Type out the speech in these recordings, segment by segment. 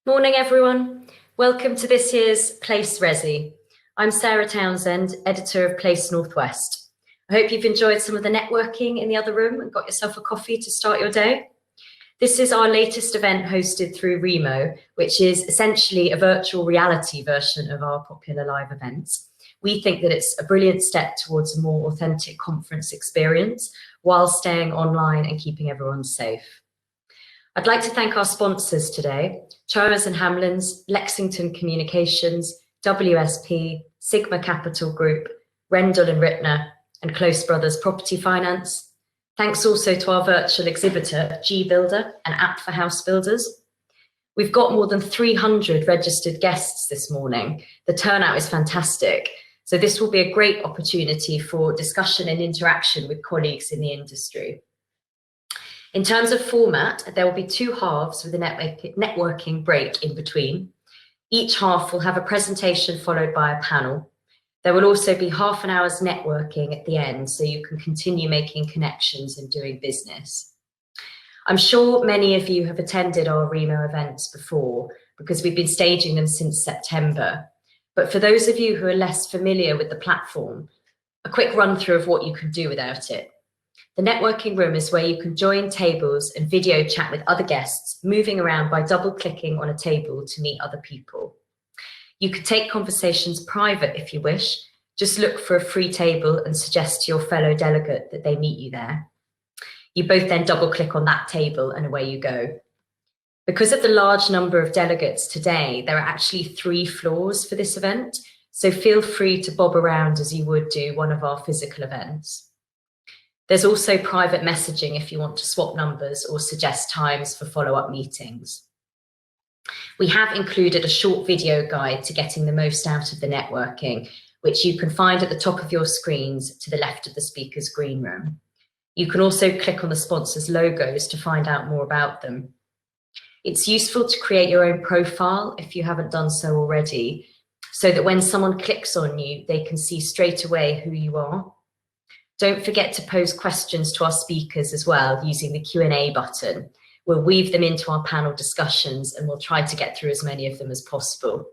Morning, everyone. Welcome to this year's Place RESI. I'm Sarah Townsend, editor of Place Northwest. I hope you've enjoyed some of the networking in the other room and got yourself a coffee to start your day. This is our latest event hosted through Remo, which is essentially a virtual reality version of our popular live events. We think that it's a brilliant step towards a more authentic conference experience while staying online and keeping everyone safe. I'd like to thank our sponsors today, Trowers and Hamlins, Lexington Communications, WSP, Sigma Capital Group, Rendell and Rittner, and Close Brothers Property Finance. Thanks also to our virtual exhibitor, G Builder, an app for house builders. We've got more than 300 registered guests this morning. The turnout is fantastic. So this will be a great opportunity for discussion and interaction with colleagues in the industry. In terms of format, there will be two halves with a networking break in between. Each half will have a presentation followed by a panel. There will also be half an hour's networking at the end, so you can continue making connections and doing business. I'm sure many of you have attended our Remo events before because we've been staging them since September. But for those of you who are less familiar with the platform, a quick run through of what you can do without it. The networking room is where you can join tables and video chat with other guests, moving around by double-clicking on a table to meet other people. You can take conversations private if you wish. Just look for a free table and suggest to your fellow delegate that they meet you there. You both then double-click on that table and away you go. Because of the large number of delegates today, there are actually 3 floors for this event, so feel free to bob around as you would do one of our physical events. There's also private messaging if you want to swap numbers or suggest times for follow-up meetings. We have included a short video guide to getting the most out of the networking, which you can find at the top of your screens to the left of the speaker's green room. You can also click on the sponsors' logos to find out more about them. It's useful to create your own profile if you haven't done so already, so that when someone clicks on you, they can see straight away who you are. Don't forget to pose questions to our speakers as well using the Q&A button. We'll weave them into our panel discussions and we'll try to get through as many of them as possible.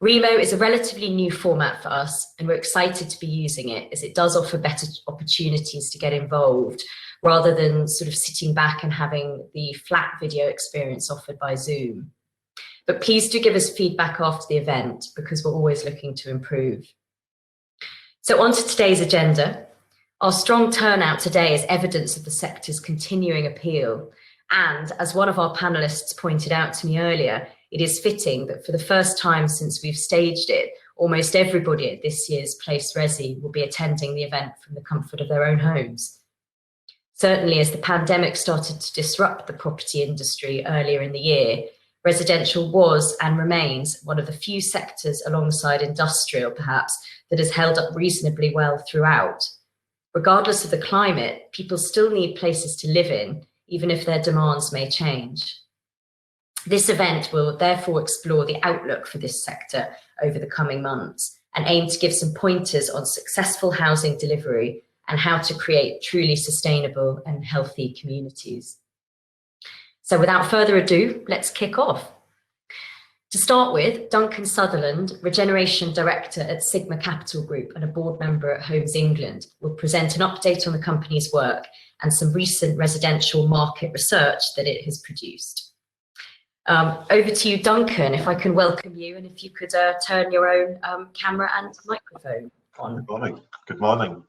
Remo is a relatively new format for us and we're excited to be using it as it does offer better opportunities to get involved rather than sort of sitting back and having the flat video experience offered by Zoom. But please do give us feedback after the event because we're always looking to improve. So on to today's agenda. Our strong turnout today is evidence of the sector's continuing appeal. And as one of our panelists pointed out to me earlier, it is fitting that for the first time since we've staged it, almost everybody at this year's Place RESI will be attending the event from the comfort of their own homes. Certainly as the pandemic started to disrupt the property industry earlier in the year, residential was and remains one of the few sectors alongside industrial, perhaps, that has held up reasonably well throughout. Regardless of the climate, people still need places to live in, even if their demands may change. This event will therefore explore the outlook for this sector over the coming months and aim to give some pointers on successful housing delivery and how to create truly sustainable and healthy communities. So without further ado, let's kick off. To start with, Duncan Sutherland, Regeneration Director at Sigma Capital Group and a board member at Homes England, will present an update on the company's work and some recent residential market research that it has produced. Over to you, Duncan, if I can welcome you and if you could turn your own camera and microphone on. Good morning. Good morning.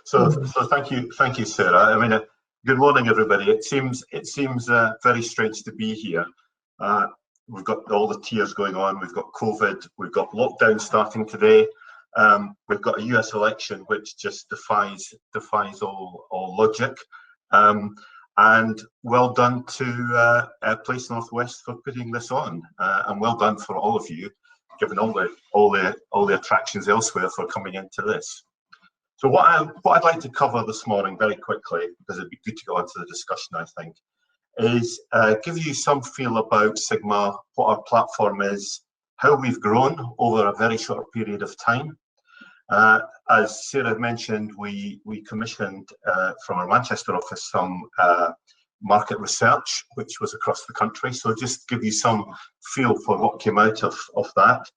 So thank you, Sarah. I mean, good morning, everybody. It seems very strange to be here. We've got all the tiers going on. We've got COVID. We've got lockdown starting today. We've got a US election which just defies all logic. And well done to Place Northwest for putting this on, and well done for all of you, given all the attractions elsewhere, for coming into this. So what I'd like to cover this morning very quickly, because it'd be good to go on to the discussion, I think, is give you some feel about Sigma, what our platform is, how we've grown over a very short period of time. As Sarah mentioned, we commissioned from our Manchester office some market research, which was across the country. So just give you some feel for what came out of that.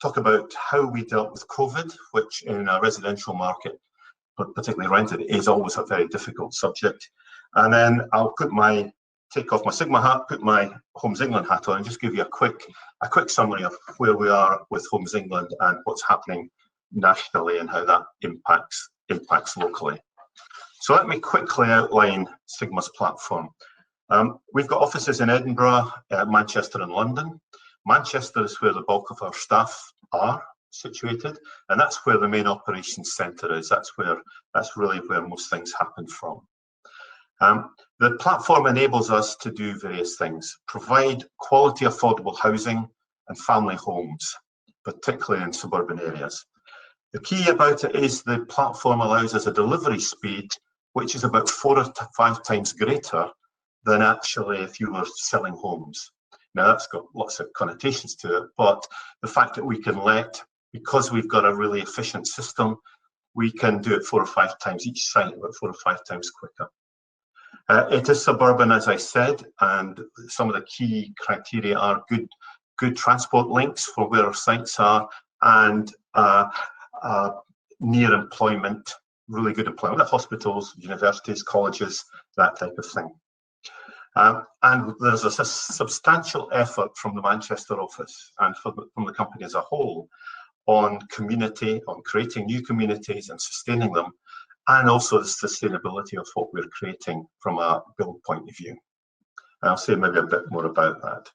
Talk about how we dealt with COVID, which in a residential market, but particularly rented, is always a very difficult subject. And then I'll take off my Sigma hat, put my Homes England hat on, and just give you a quick summary of where we are with Homes England and what's happening nationally and how that impacts locally. So let me quickly outline Sigma's platform. We've got offices in Edinburgh, Manchester and London. Manchester is where the bulk of our staff are situated, and that's where the main operations centre is. That's really where most things happen from. The platform enables us to do various things, provide quality, affordable housing and family homes, particularly in suburban areas. The key about it is the platform allows us a delivery speed which is about 4 to 5 times greater than actually if you were selling homes. Now that's got lots of connotations to it, but the fact that we can because we've got a really efficient system, we can do it 4 or 5 times each site, about 4 or 5 times quicker. It is suburban, as I said, and some of the key criteria are good transport links for where our sites are, and near employment, really good employment at hospitals, universities, colleges, that type of thing. And there's a substantial effort from the Manchester office and from the company as a whole on community, on creating new communities and sustaining them, and also the sustainability of what we're creating from a build point of view. And I'll say maybe a bit more about that.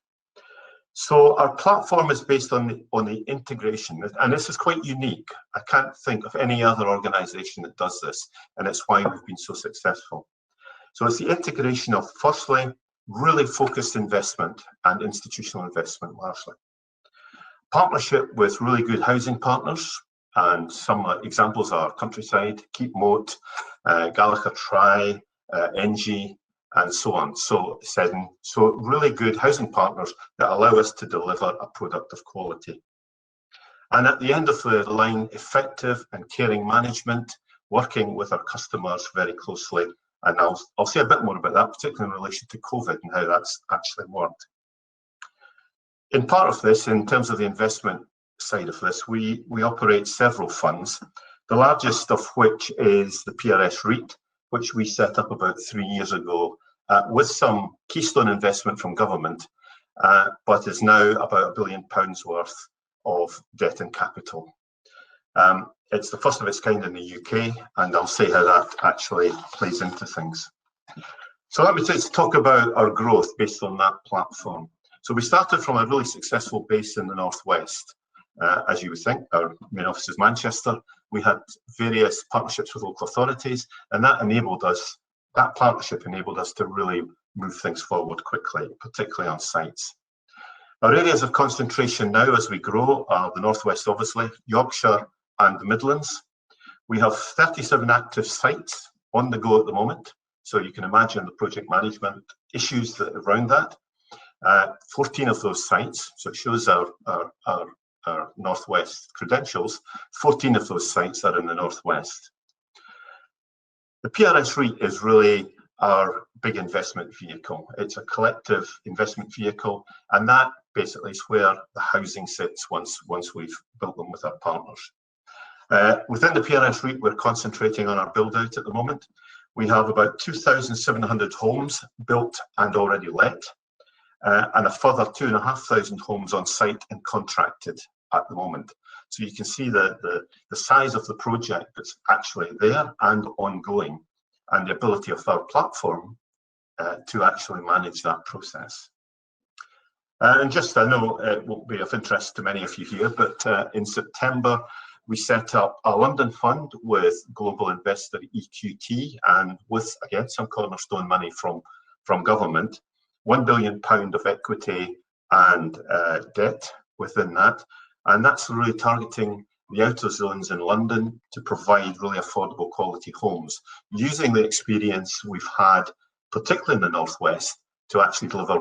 So our platform is based on the integration, and this is quite unique. I can't think of any other organisation that does this, and it's why we've been so successful. So it's the integration of, firstly, really focused investment and institutional investment largely. Partnership with really good housing partners, and some examples are Countryside, Keep Moat, Gallagher Try, NG, and so on. So really good housing partners that allow us to deliver a product of quality. And at the end of the line, effective and caring management, working with our customers very closely. And I'll say a bit more about that, particularly in relation to COVID and how that's actually worked. In part of this, in terms of the investment side of this, we operate several funds, the largest of which is the PRS REIT, which we set up about 3 years ago with some keystone investment from government, but is now about £1 billion worth of debt and capital. It's the first of its kind in the UK, and I'll say how that actually plays into things. So let me talk about our growth based on that platform. So we started from a really successful base in the Northwest. As you would think, our main office is Manchester. We had various partnerships with local authorities, and that partnership enabled us to really move things forward quickly, particularly on sites. Our areas of concentration now as we grow are the Northwest, obviously, Yorkshire and the Midlands. We have 37 active sites on the go at the moment, so you can imagine the project management issues that around that. 14 of those sites, so it shows our Northwest credentials, 14 of those sites are in the Northwest. The PRS REIT is really our big investment vehicle. It's a collective investment vehicle, and that basically is where the housing sits once we've built them with our partners. Within the PRS REIT, we're concentrating on our build out at the moment. We have about 2,700 homes built and already let, and a further 2,500 homes on site and contracted at the moment. So you can see the size of the project that's actually there and ongoing, and the ability of our platform to actually manage that process. And just, I know it won't be of interest to many of you here, but in September, we set up a London fund with global investor EQT, and with, again, some cornerstone money from government, £1 billion of equity and debt within that. And that's really targeting the outer zones in London to provide really affordable quality homes, using the experience we've had, particularly in the Northwest, to actually deliver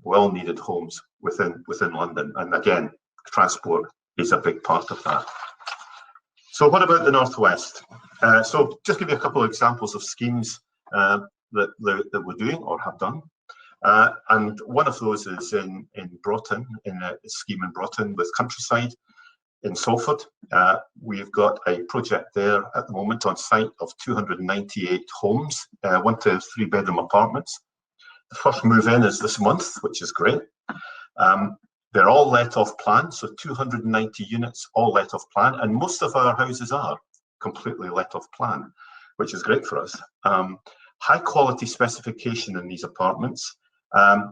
well-needed homes within London. And again, transport is a big part of that. So what about the Northwest? So just give you a couple of examples of schemes. that we're doing or have done. And one of those is in Broughton, in a scheme in Broughton with Countryside in Salford. We've got a project there at the moment on site of 298 homes, 1 to 3 bedroom apartments. The first move in is this month, which is great. They're all let off plan, so 290 units all let off plan, and most of our houses are completely let off plan, which is great for us. High quality specification in these apartments,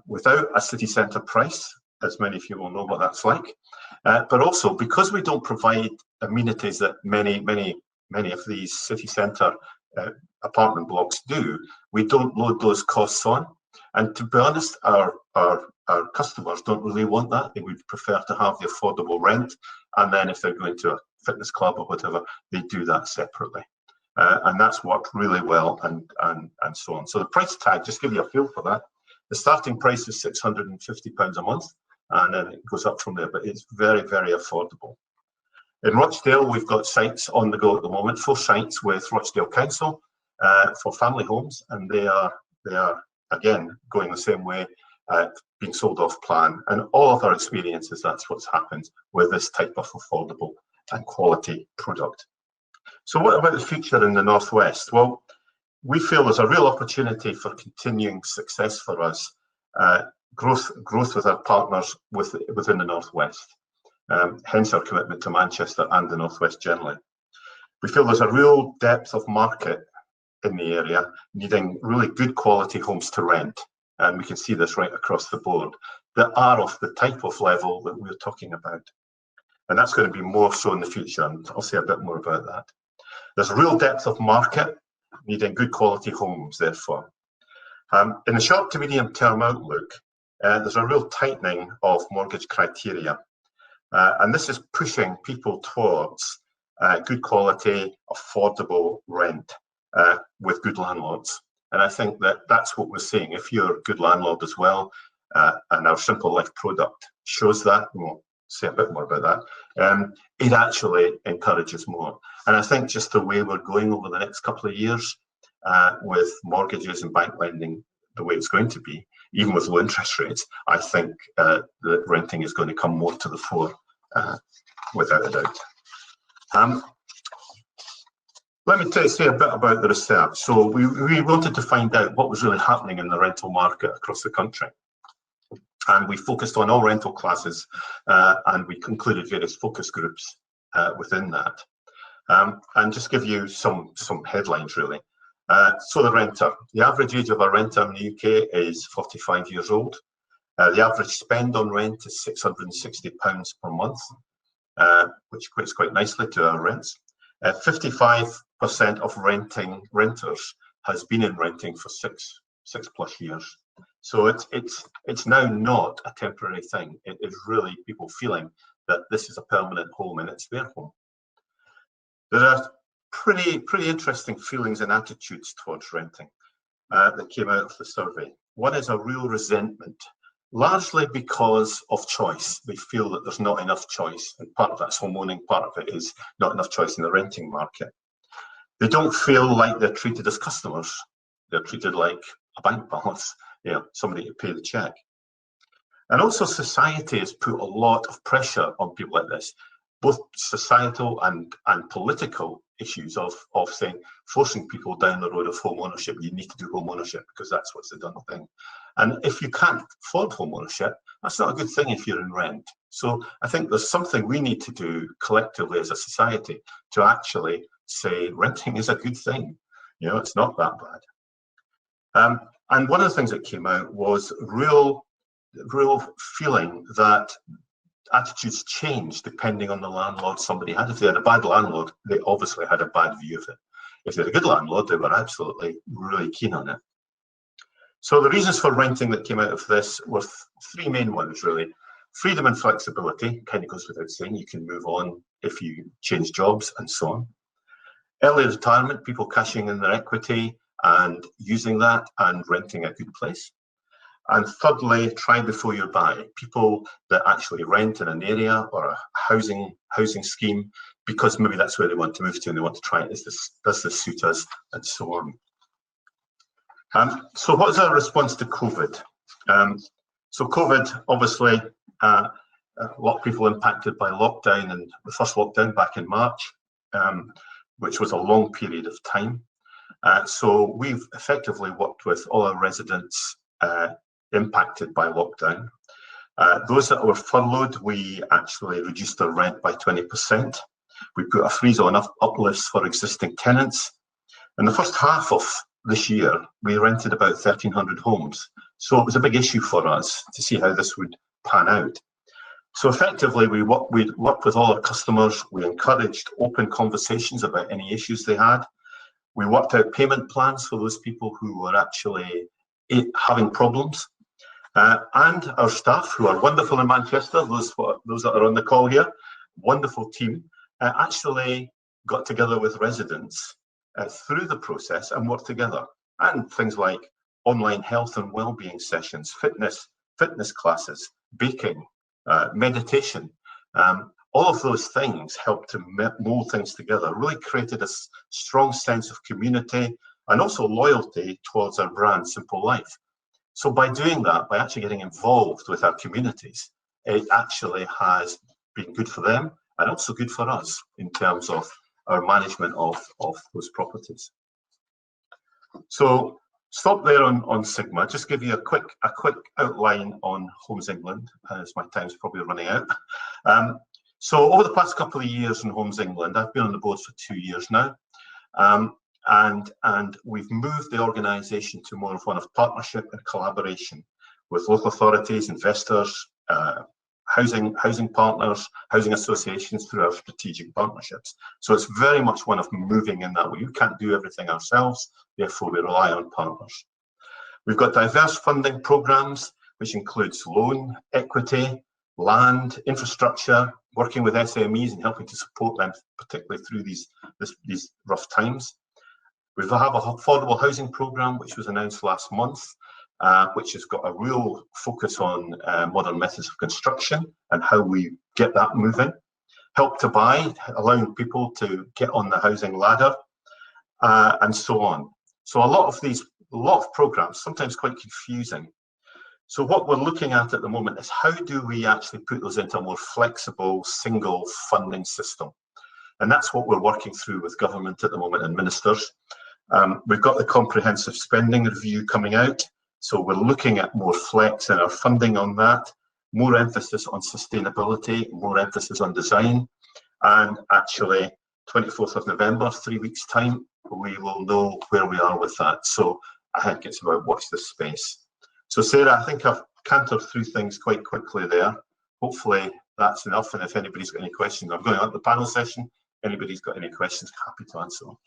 without a city centre price, as many of you will know what that's like, but also because we don't provide amenities that many of these city centre apartment blocks do, we don't load those costs on. And to be honest, our customers don't really want that. They would prefer to have the affordable rent, and then if they're going to a fitness club or whatever, they do that separately. And that's worked really well, and so on. So the price tag, just give you a feel for that. The starting price is £650 a month, and then it goes up from there, but it's very, very affordable. In Rochdale, we've got sites on the go at the moment, 4 sites with Rochdale Council for family homes, and they are again going the same way, being sold off plan. And all of our experiences, that's what's happened with this type of affordable and quality product. So what about the future in the Northwest? Well, we feel there's a real opportunity for continuing success for us, growth with our partners within the Northwest, hence our commitment to Manchester and the Northwest generally. We feel there's a real depth of market in the area, needing really good quality homes to rent. And we can see this right across the board, that are of the type of level that we're talking about. And that's going to be more so in the future, and I'll say a bit more about that. There's a real depth of market, needing good quality homes, therefore. In the short to medium term outlook, there's a real tightening of mortgage criteria. And this is pushing people towards good quality, affordable rent with good landlords. And I think that that's what we're seeing. If you're a good landlord as well, and our Simple Life product shows that, we'll say a bit more about that, it actually encourages more. And I think just the way we're going over the next couple of years with mortgages and bank lending, the way it's going to be, even with low interest rates, I think that renting is going to come more to the fore, without a doubt. Let me say a bit about the research. So we wanted to find out what was really happening in the rental market across the country. And we focused on all rental classes, and we concluded various focus groups within that. And just give you some headlines, really. So the renter, the average age of a renter in the UK is 45 years old. The average spend on rent is £660 per month, which equates quite nicely to our rents. 55% of renters has been in renting for six plus years. So it's now not a temporary thing. It is really people feeling that this is a permanent home and it's their home. There are pretty interesting feelings and attitudes towards renting that came out of the survey. One is a real resentment, largely because of choice. They feel that there's not enough choice, and part of that's homeowning, part of it is not enough choice in the renting market. They don't feel like they're treated as customers. They're treated like a bank balance, somebody to pay the check. And also society has put a lot of pressure on people like this, both societal and political issues of saying, forcing people down the road of home ownership. You need to do home ownership because that's what's the done thing. And if you can't afford home ownership, that's not a good thing if you're in rent. So I think there's something we need to do collectively as a society to actually say renting is a good thing. It's not that bad. And one of the things that came out was real feeling that attitudes change depending on the landlord somebody had. If they had a bad landlord, they obviously had a bad view of it. If they had a good landlord, they were absolutely really keen on it. So the reasons for renting that came out of this were 3 main ones, really. Freedom and flexibility, kind of goes without saying. You can move on if you change jobs and so on. Early retirement, people cashing in their equity and using that and renting a good place. And thirdly, try before you buy. People that actually rent in an area or a housing scheme because maybe that's where they want to move to and they want to try it. Does this suit us, and so on. So what's our response to COVID? So COVID, obviously, a lot of people impacted by lockdown, and the first lockdown back in March, which was a long period of time. So we've effectively worked with all our residents impacted by lockdown. Those that were furloughed, we actually reduced their rent by 20%. We put a freeze on uplifts for existing tenants. In the first half of this year, we rented about 1,300 homes. So it was a big issue for us to see how this would pan out. So effectively, we worked with all our customers. We encouraged open conversations about any issues they had. We worked out payment plans for those people who were actually having problems. And our staff, who are wonderful in Manchester, those that are on the call here, wonderful team, actually got together with residents through the process and worked together. And things like online health and well-being sessions, fitness classes, baking, meditation, all of those things helped to mold things together, really created a strong sense of community and also loyalty towards our brand, Simple Life. So by doing that, by actually getting involved with our communities, it actually has been good for them and also good for us in terms of our management of those properties. So stop there on Sigma. Just give you a quick outline on Homes England, as my time's probably running out. So over the past couple of years in Homes England, I've been on the board for 2 years now, and we've moved the organisation to more of one of partnership and collaboration with local authorities, investors, housing partners, housing associations through our strategic partnerships. So it's very much one of moving in that way. We can't do everything ourselves, therefore we rely on partners. We've got diverse funding programmes, which includes loan, equity, land, infrastructure, working with SMEs and helping to support them, particularly through these rough times. We have an affordable housing programme, which was announced last month, which has got a real focus on modern methods of construction and how we get that moving. Help to Buy, allowing people to get on the housing ladder, and so on. So a lot of programmes, sometimes quite confusing. So what we're looking at the moment is how do we actually put those into a more flexible, single funding system? And that's what we're working through with government at the moment and ministers. We've got the comprehensive spending review coming out. So we're looking at more flex in our funding on that, more emphasis on sustainability, more emphasis on design. And actually, 24th of November, 3 weeks' time, we will know where we are with that. So I think it's about watch this space. So Sarah, I think I've cantered through things quite quickly there. Hopefully that's enough. And if anybody's got any questions, I'm going on to the panel session. Anybody's got any questions, happy to answer them.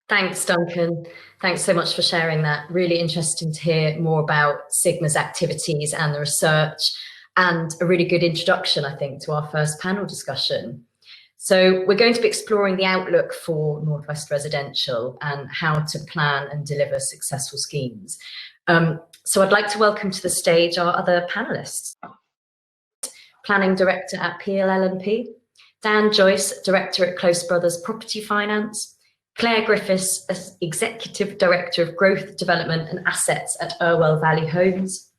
Thanks, Duncan. Thanks so much for sharing that. Really interesting to hear more about Sigma's activities and the research, and a really good introduction, I think, to our first panel discussion. So we're going to be exploring the outlook for Northwest Residential and how to plan and deliver successful schemes. So I'd like to welcome to the stage our other panellists. Planning Director at PLL&P, Dan Joyce, Director at Close Brothers Property Finance, Claire Griffiths, Executive Director of Growth, Development and Assets at Irwell Valley Homes,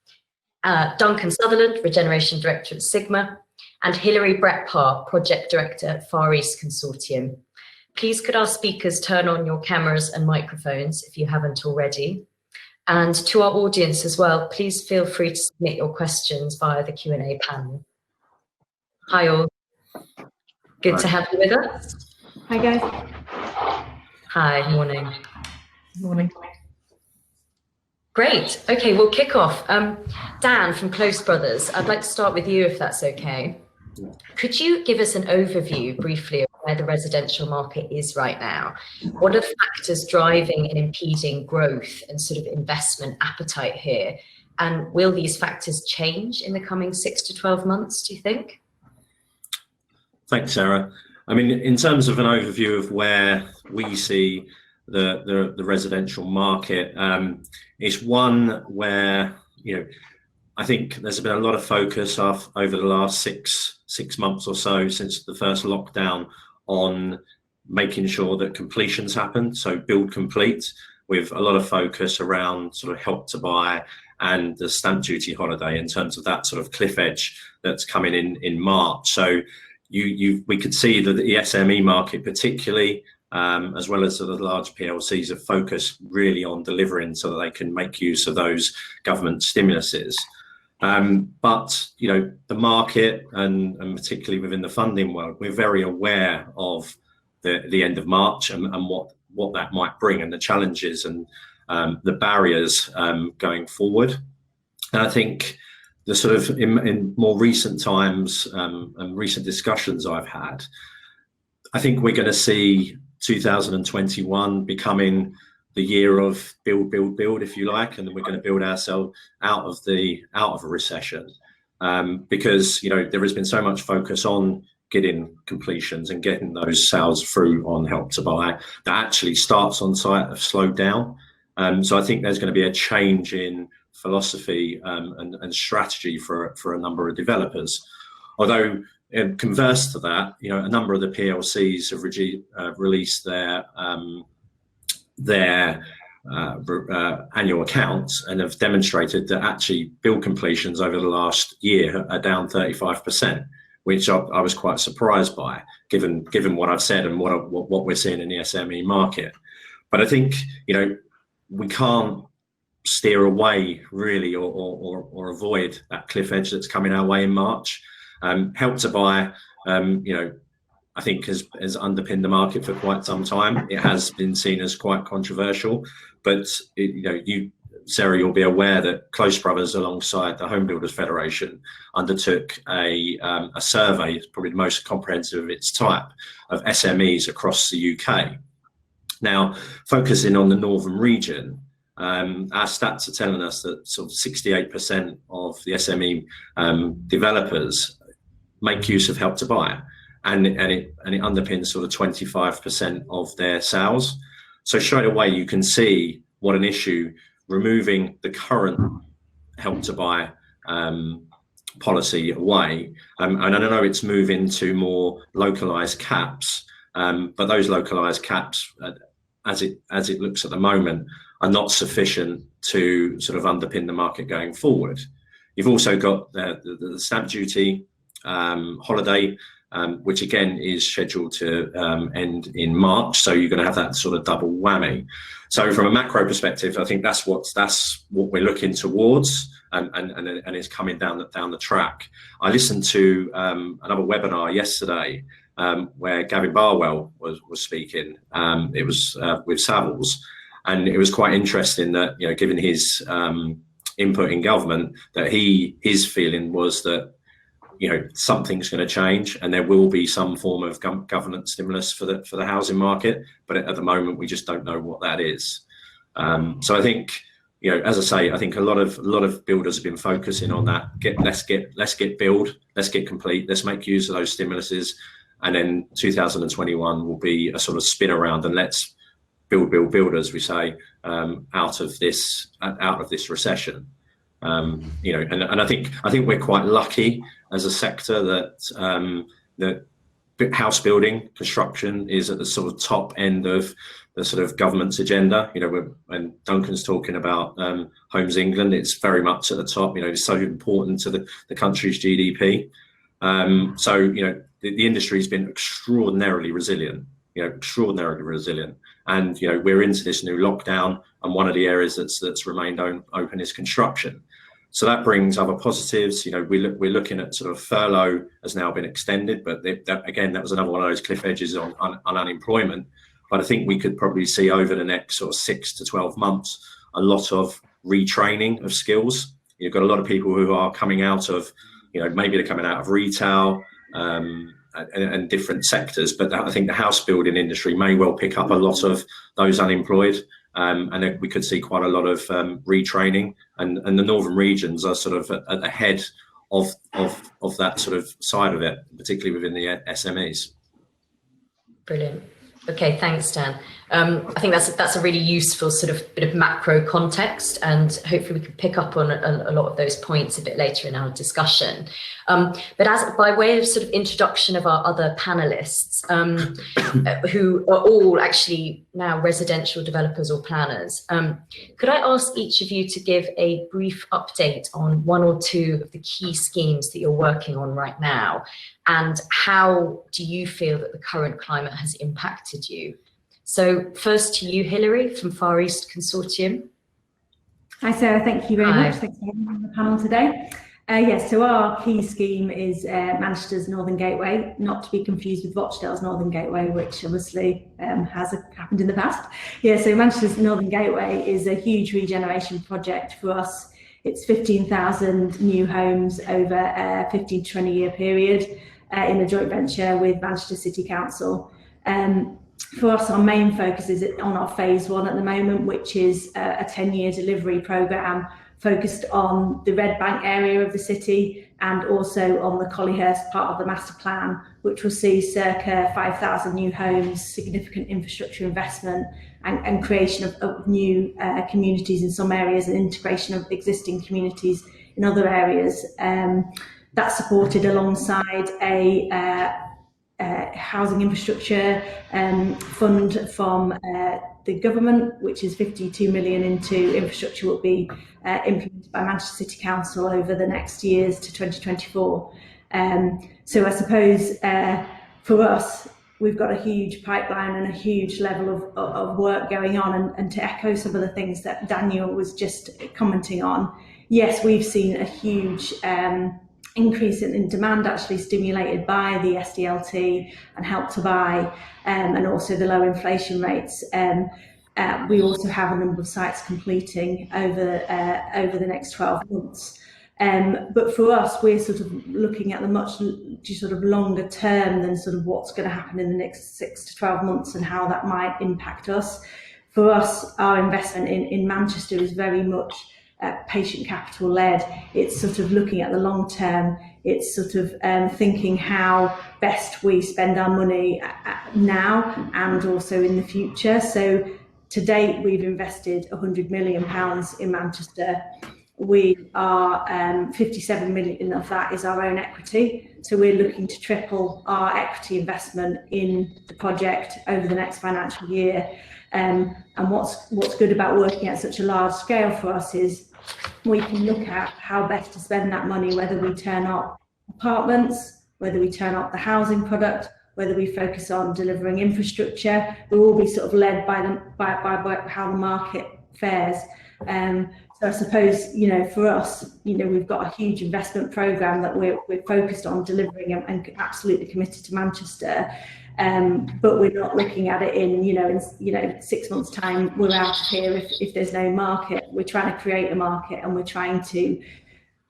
Duncan Sutherland, Regeneration Director at Sigma, and Hilary Bretpar, Project Director at Far East Consortium. Please could our speakers turn on your cameras and microphones if you haven't already. And to our audience as well, please feel free to submit your questions via the Q&A panel. Hi all, good to have you with us. Hi guys. Hi, morning. Morning. Great, okay, we'll kick off. Dan from Close Brothers, I'd like to start with you if that's okay. Could you give us an overview briefly of where the residential market is right now? What are the factors driving and impeding growth and sort of investment appetite here? And will these factors change in the coming 6 to 12 months, do you think? Thanks, Sarah. I mean, in terms of an overview of where we see the residential market, it's one where, you know, I think there's been a lot of focus over the last six months or so since the first lockdown on making sure that completions happen, so build complete. with a lot of focus around sort of Help to Buy and the stamp duty holiday in terms of that sort of cliff edge that's coming in March. So we could see that the SME market particularly, as well as the large PLCs, have focused really on delivering so that they can make use of those government stimuluses. But the market and particularly within the funding world, we're very aware of the end of March and what that might bring, and the challenges and the barriers going forward. And I think the sort of in more recent times and recent discussions I've had, I think we're going to see 2021 becoming the year of build, if you like, and then we're going to build ourselves out of a recession, because there has been so much focus on getting completions and getting those sales through on Help to Buy that actually starts on site have slowed down. So I think there's going to be a change in philosophy and strategy for a number of developers. Although, converse to that, a number of the PLCs have released their annual accounts and have demonstrated that actually build completions over the last year are down 35%, which I was quite surprised by, given what I've said and what we're seeing in the SME market. But I think we can't steer away really or avoid that cliff edge that's coming our way in March. Help to Buy, I think has underpinned the market for quite some time. It has been seen as quite controversial, but Sarah, you'll be aware that Close Brothers, alongside the Home Builders Federation, undertook a survey, it's probably the most comprehensive of its type, of SMEs across the UK. Now, focusing on the northern region, our stats are telling us that sort of 68% of the SME developers make use of Help to Buy, and it underpins sort of 25% of their sales. So straight away you can see what an issue removing the current Help to Buy policy away, and I know it's moving to more localised caps, but those localised caps, as it looks at the moment, are not sufficient to sort of underpin the market going forward. You've also got the stamp duty holiday, which again is scheduled to end in March. So you're going to have that sort of double whammy. So from a macro perspective, I think that's what we're looking towards, and it's coming down the track. I listened to another webinar yesterday where Gavin Barwell was speaking. It was with Savills, and it was quite interesting that given his input in government, that his feeling was that something's going to change and there will be some form of government stimulus for the housing market, but at the moment we just don't know what that is. So I think as I say, I think a lot of builders have been focusing on that. Let's get build, let's get complete, let's make use of those stimuluses, and then 2021 will be a sort of spin around and let's build, as we say, out of this recession. And I think we're quite lucky as a sector that house building construction is at the sort of top end of the sort of government's agenda. When Duncan's talking about Homes England, it's very much at the top. It's so important to the country's GDP. So the industry's been extraordinarily resilient. And we're into this new lockdown, and one of the areas that's remained open is construction. So that brings other positives. We're looking at sort of furlough has now been extended, but that was another one of those cliff edges on unemployment. But I think we could probably see over the next sort of 6 to 12 months a lot of retraining of skills. You've got a lot of people who are coming out of, maybe they're coming out of retail and different sectors, but I think the house building industry may well pick up a lot of those unemployed, and then we could see quite a lot of retraining, and the northern regions are sort of at the head of that sort of side of it, particularly within the SMEs. Brilliant. Okay, thanks, Dan. I think that's a really useful sort of bit of macro context, and hopefully we can pick up on a lot of those points a bit later in our discussion. But as by way of sort of introduction of our other panelists, who are all actually now residential developers or planners. Could I ask each of you to give a brief update on one or two of the key schemes that you're working on right now, and how do you feel that the current climate has impacted you? So first to you, Hilary, from Far East Consortium. Hi Sarah, thank you very Hi. much. Thanks for having me on the panel today. Yes, so our key scheme is Manchester's Northern Gateway, not to be confused with Rochdale's Northern Gateway, which obviously has happened in the past. Yeah, so Manchester's Northern Gateway is a huge regeneration project for us. It's 15,000 new homes over a 15 to 20 year period in a joint venture with Manchester City Council. For us, our main focus is on our phase 1 at the moment, which is a 10-year delivery programme focused on the Red Bank area of the city and also on the Collyhurst part of the master plan, which will see circa 5,000 new homes, significant infrastructure investment and creation of new communities in some areas and integration of existing communities in other areas. That's supported alongside a housing infrastructure fund from the government, which is 52 million into infrastructure, will be implemented by Manchester City Council over the next years to 2024. So I suppose for us, we've got a huge pipeline and a huge level of work going on. And to echo some of the things that Daniel was just commenting on, yes, we've seen a huge increase in demand, actually stimulated by the SDLT and Help to Buy, and also the low inflation rates. We also have a number of sites completing over the next 12 months. But for us, we're sort of looking at the much sort of longer term than sort of what's going to happen in the next 6 to 12 months and how that might impact us. For us, our investment in Manchester is very much patient capital led. It's sort of looking at the long term. It's sort of thinking how best we spend our money now and also in the future. So to date, we've invested £100 million in Manchester. We are 57 million of that is our own equity. So we're looking to triple our equity investment in the project over the next financial year. And what's good about working at such a large scale for us is we can look at how best to spend that money, whether we turn up apartments, whether we turn up the housing product, whether we focus on delivering infrastructure. We'll all be sort of led by how the market fares. So I suppose, you know, for us, you know, we've got a huge investment programme that we're focused on delivering and absolutely committed to Manchester. But we're not looking at it in 6 months' time, we're out of here if there's no market. We're trying to create a market, and we're trying to,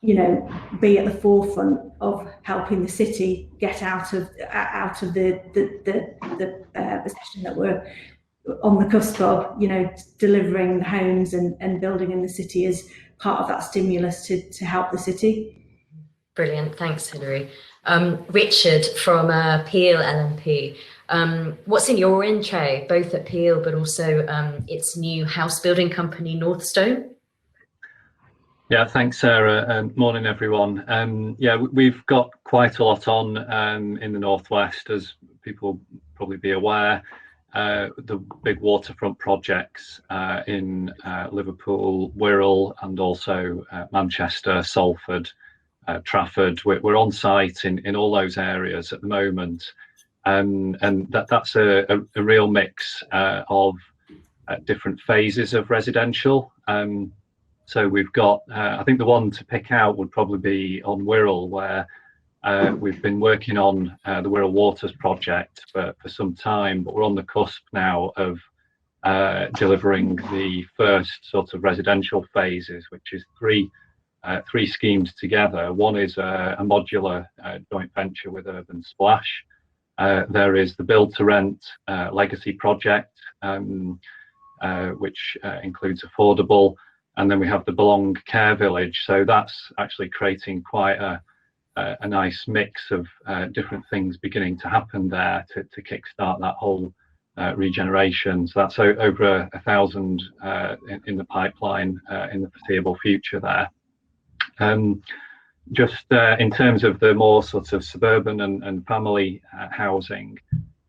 you know, be at the forefront of helping the city get out of the position that we're on the cusp of, you know, delivering the homes and building in the city as part of that stimulus to help the city. Brilliant, thanks Hilary. Richard from Peel LNP. What's in your intro, both at Peel but also its new house building company, Northstone? Yeah, thanks, Sarah. Morning, everyone. Yeah, we've got quite a lot on in the Northwest, as people probably be aware. The big waterfront projects in Liverpool, Wirral, and also Manchester, Salford, Trafford. We're on site in all those areas at the moment, and that's a real mix of different phases of residential. So we've got, I think the one to pick out would probably be on Wirral, where we've been working on the Wirral Waters project for some time, but we're on the cusp now of delivering the first sort of residential phases, which is three schemes together. One is a modular joint venture with Urban Splash. There is the Build to Rent legacy project, which includes affordable, and then we have the Belong Care Village. So that's actually creating quite a nice mix of different things beginning to happen there to kickstart that whole regeneration. So that's over 1,000 in the pipeline in the foreseeable future there. Just in terms of the more sort of suburban and family housing,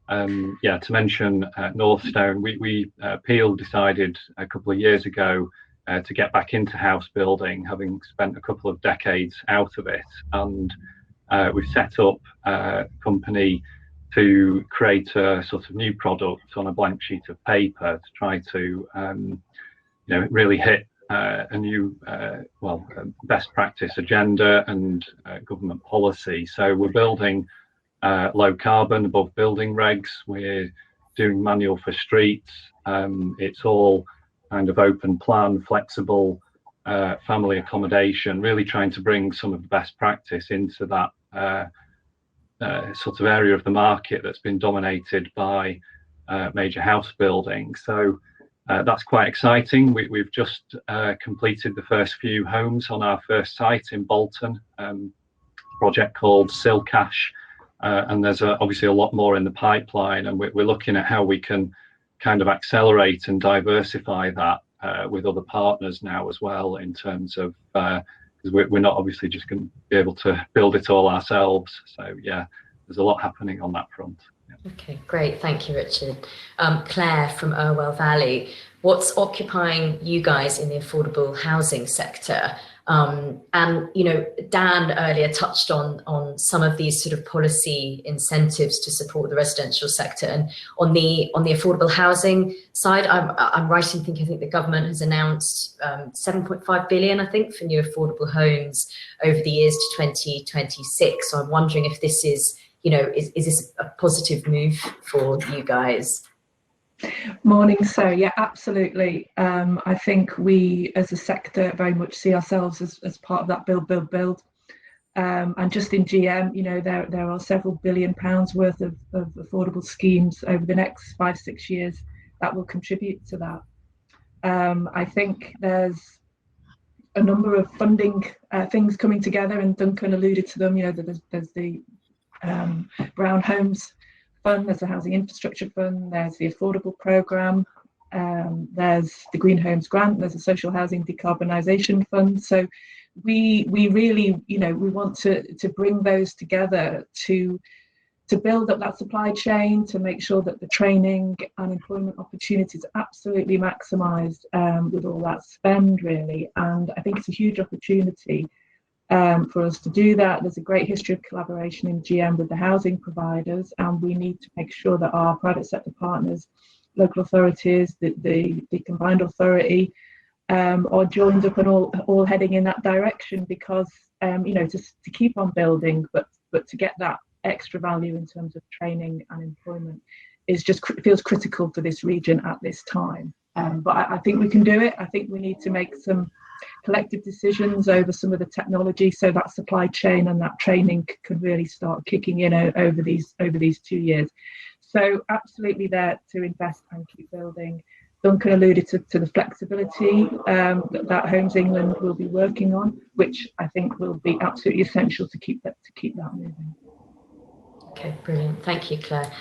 Yeah, to mention Northstone, Peel decided a couple of years ago to get back into house building, having spent a couple of decades out of it, and we've set up a company to create a sort of new product on a blank sheet of paper to try to really hit a new best practice agenda and government policy. So we're building low carbon above building regs. We're doing manual for streets. It's all kind of open plan, flexible family accommodation, really trying to bring some of the best practice into that sort of area of the market that's been dominated by major house building. So that's quite exciting. We've just completed the first few homes on our first site in Bolton, project called Silcash, and there's obviously a lot more in the pipeline, and we're looking at how we can kind of accelerate and diversify that with other partners now as well, in terms of because we're not obviously just going to be able to build it all ourselves. So yeah, there's a lot happening on that front. Yeah. Okay, great. Thank you, Richard. Claire from Irwell Valley, what's occupying you guys in the affordable housing sector? And Dan earlier touched on some of these sort of policy incentives to support the residential sector, and on the affordable housing side, I'm right in thinking I think the government has announced 7.5 billion, I think, for new affordable homes over the years to 2026. So I'm wondering if this is this a positive move for you guys? Morning, Sarah. Yeah, absolutely. I think we as a sector very much see ourselves as part of that build. And just in GM, there are several £billion worth of affordable schemes over the next 5-6 years that will contribute to that. I think there's a number of funding things coming together, and Duncan alluded to them. There's the Brown Homes Fund, there's the Housing Infrastructure Fund, there's the Affordable Programme, there's the Green Homes Grant, there's a Social Housing Decarbonisation Fund. So we really, we want to bring those together to build up that supply chain, to make sure that the training and employment opportunities are absolutely maximised with all that spend, really. And I think it's a huge opportunity for us to do that. There's a great history of collaboration in GM with the housing providers, and we need to make sure that our private sector partners, local authorities, the combined authority, are joined up and all heading in that direction, because to keep on building, but to get that extra value in terms of training and employment feels critical for this region at this time. But I think we can do it. I think we need to make some collective decisions over some of the technology, so that supply chain and that training can really start kicking in over these 2 years. So absolutely there to invest and keep building. Duncan alluded to the flexibility that Homes England will be working on, which I think will be absolutely essential to keep that moving. Okay, brilliant. Thank you, Claire.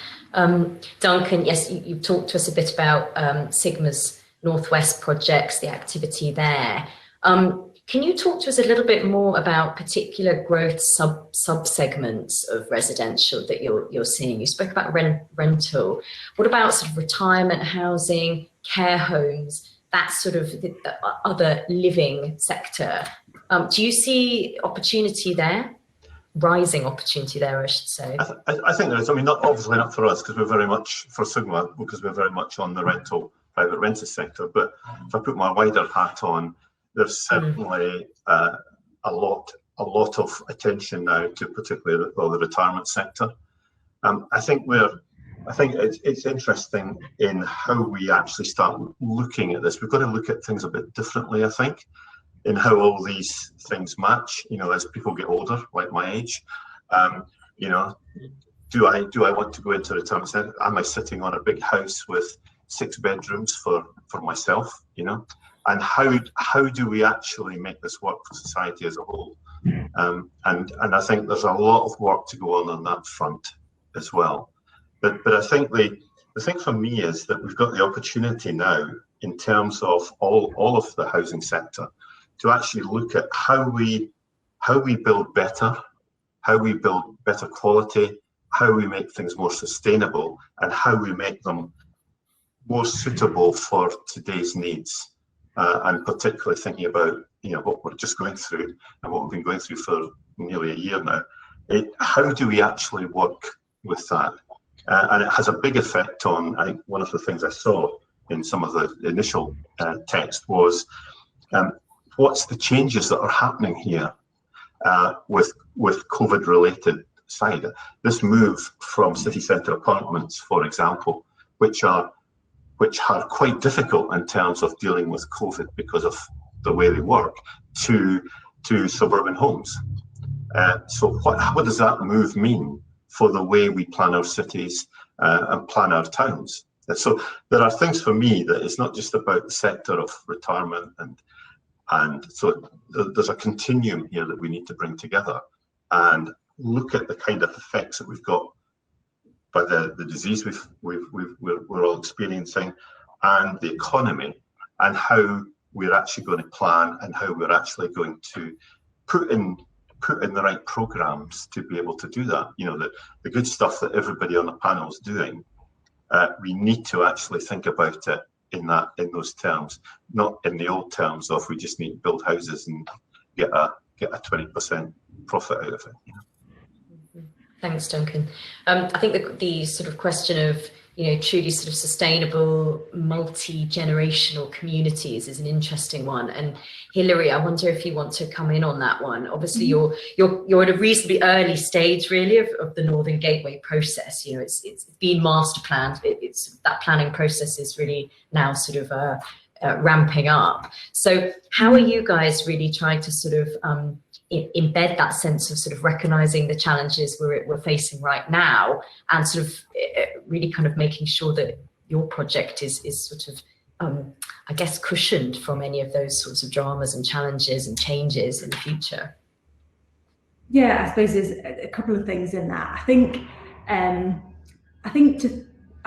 Duncan, yes, you've talked to us a bit about Sigma's Northwest projects, the activity there. Can you talk to us a little bit more about particular growth sub-segments of residential that you're seeing? You spoke about rental. What about sort of retirement housing, care homes, that sort of the other living sector? Do you see opportunity there? Rising opportunity there, I should say. I think there is. I mean, obviously not for us, because we're very much for Sigma, because we're very much on the private rental sector. But if I put my wider hat on, there's certainly a lot of attention now to particularly the retirement sector. I think it's interesting in how we actually start looking at this. We've got to look at things a bit differently, I think, in how all these things match, as people get older, like my age. Do I want to go into retirement centre? Am I sitting on a big house with 6 bedrooms for myself, And how do we actually make this work for society as a whole? And I think there's a lot of work to go on that front as well. But I think the thing for me is that we've got the opportunity now, in terms of all of the housing sector, to actually look at how we build better, how we build better quality, how we make things more sustainable and how we make them more suitable for today's needs, and particularly thinking about what we're just going through and what we've been going through for nearly a year now. How do we actually work with that? And it has a big effect on, I think one of the things I saw in some of the initial text was what's the changes that are happening here with COVID related side. This move from city centre apartments, for example, which are quite difficult in terms of dealing with COVID because of the way they work, to suburban homes. So what does that move mean for the way we plan our cities and plan our towns? And so there are things for me that it's not just about the sector of retirement, and so there's a continuum here that we need to bring together and look at the kind of effects that we've got by the disease we're all experiencing, and the economy, and how we're actually going to plan and how we're actually going to put in the right programs to be able to do that. The good stuff that everybody on the panel is doing, we need to actually think about it in those terms, not in the old terms of we just need to build houses and get a 20% profit out of it. Thanks, Duncan. I think the sort of question of truly sort of sustainable multi-generational communities is an interesting one. And Hilary, I wonder if you want to come in on that one. Obviously, you're at a reasonably early stage, really, of the Northern Gateway process. It's been master planned. It's that planning process is really now sort of ramping up. So, how are you guys really trying to sort of embed that sense of sort of recognizing the challenges we're facing right now, and sort of really kind of making sure that your project is sort of I guess cushioned from any of those sorts of dramas and challenges and changes in the future? Yeah, I suppose there's a couple of things in that.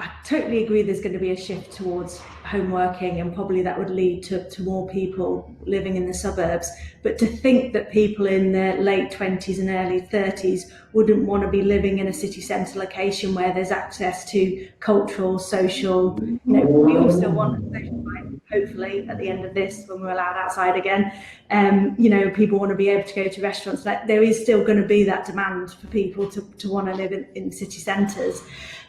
I totally agree there's going to be a shift towards home working, and probably that would lead to more people living in the suburbs. But to think that people in their late 20s and early 30s wouldn't want to be living in a city centre location where there's access to cultural, social, we all still want social life, hopefully at the end of this when we're allowed outside again. People want to be able to go to restaurants. There is still going to be that demand for people to want to live in city centres.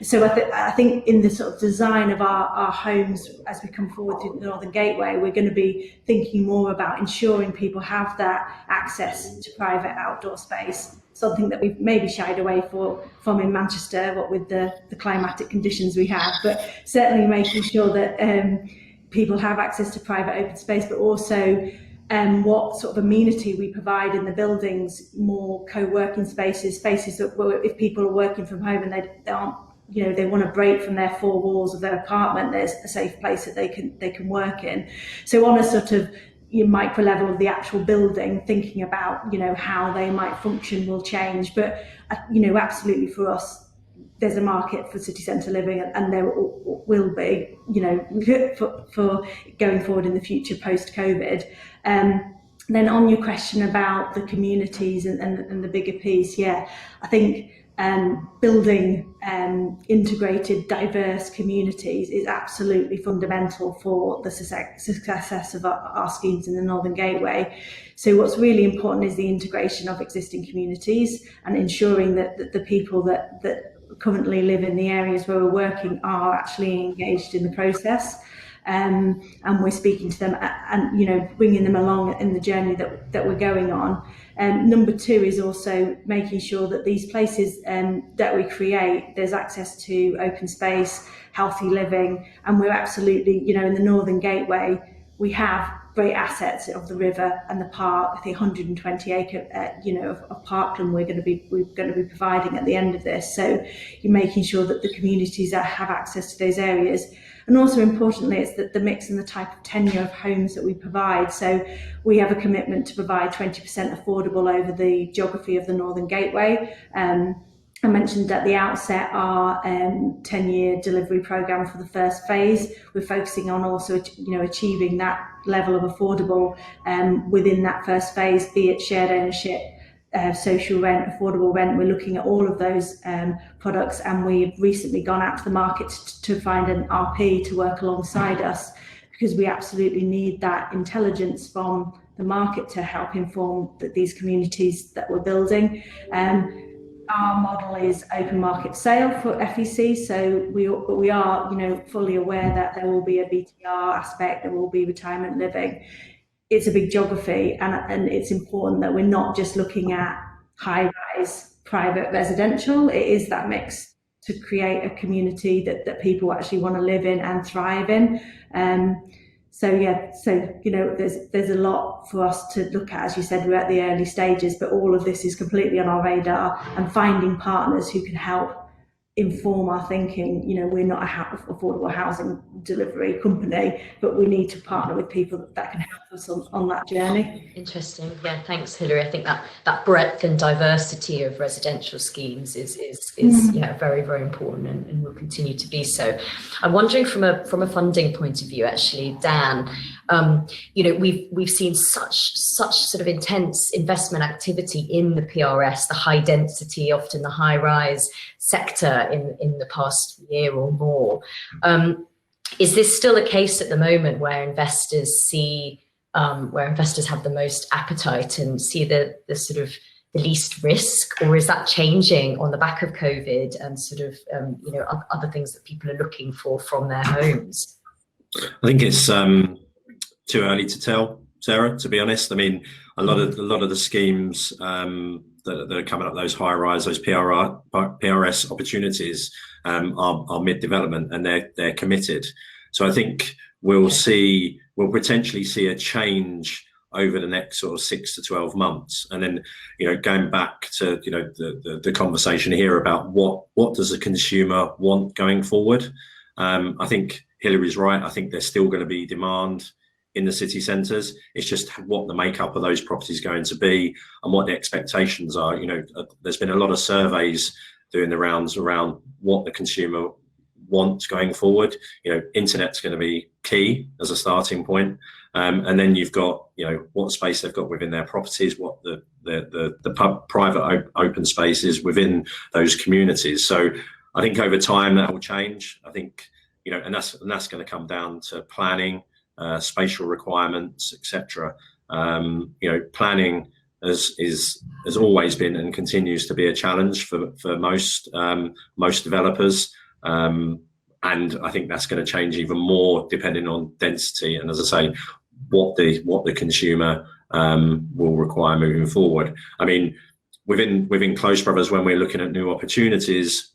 So I think in the sort of design of our homes as we come forward to the Northern Gateway, we're going to be thinking more about ensuring people have that access to private outdoor space, something that we've maybe shied away from in Manchester, what with the climatic conditions we have, but certainly making sure that people have access to private open space, but also what sort of amenity we provide in the buildings, more co-working spaces that if people are working from home and they aren't, they want to break from their four walls of their apartment, there's a safe place that they can work in. So on a sort of micro level of the actual building, thinking about how they might function will change. But absolutely for us, there's a market for city centre living, and there will be, for going forward in the future post COVID. Then on your question about the communities and the bigger piece, I think building integrated, diverse communities is absolutely fundamental for the success of our schemes in the Northern Gateway. So what's really important is the integration of existing communities and ensuring that the people that currently live in the areas where we're working are actually engaged in the process. And we're speaking to them and bringing them along in the journey that we're going on. Number two is also making sure that these places that we create, there's access to open space, healthy living, and we're absolutely, in the Northern Gateway, we have great assets of the river and the park. I think 120 acre, of parkland we're going to be providing at the end of this. So you're making sure that the communities have access to those areas. And also importantly, it's the mix and the type of tenure of homes that we provide. So we have a commitment to provide 20% affordable over the geography of the Northern Gateway. I mentioned at the outset our 10-year delivery programme for the first phase. We're focusing on also, achieving that level of affordable within that first phase, be it shared ownership, social rent, affordable rent. We're looking at all of those products, and we've recently gone out to the market to find an RP to work alongside us, because we absolutely need that intelligence from the market to help inform these communities that we're building. Our model is open market sale for FEC, so we are, fully aware that there will be a BTR aspect, there will be retirement living. It's a big geography, and it's important that we're not just looking at high-rise private residential. It is that mix to create a community that people actually want to live in and thrive in. There's a lot for us to look at. As you said, we're at the early stages, but all of this is completely on our radar, and finding partners who can help inform our thinking. We're not a affordable housing delivery company, but we need to partner with people that can help us on that journey. Interesting. Yeah, thanks, Hilary. I think that breadth and diversity of residential schemes is very, very important, and will continue to be so. I'm wondering from a funding point of view, actually, Dan, we've seen such sort of intense investment activity in the PRS, the high density, often the high rise sector in the past year or more. Is this still a case at the moment where investors have the most appetite and see the sort of the least risk, or is that changing on the back of COVID and sort of other things that people are looking for from their homes? I think it's too early to tell, Sarah, to be honest. I mean, a lot of the schemes that are coming up, those high rise, those PRS opportunities are mid development, and they're committed. So I think we'll potentially see a change over the next sort of 6 to 12 months. And then, going back to, the conversation here about what does the consumer want going forward? I think Hilary's right. I think there's still going to be demand in the city centres. It's just what the makeup of those properties is going to be and what the expectations are. There's been a lot of surveys doing the rounds around what the consumer wants going forward. Internet's going to be key as a starting point. And then you've got, what space they've got within their properties, what the private open space is within those communities. So I think over time that will change. I think, and that's going to come down to planning, spatial requirements, etc. Planning has always been and continues to be a challenge for most developers, and I think that's going to change even more depending on density and, as I say, what the consumer will require moving forward. I mean, within Close Brothers, when we're looking at new opportunities,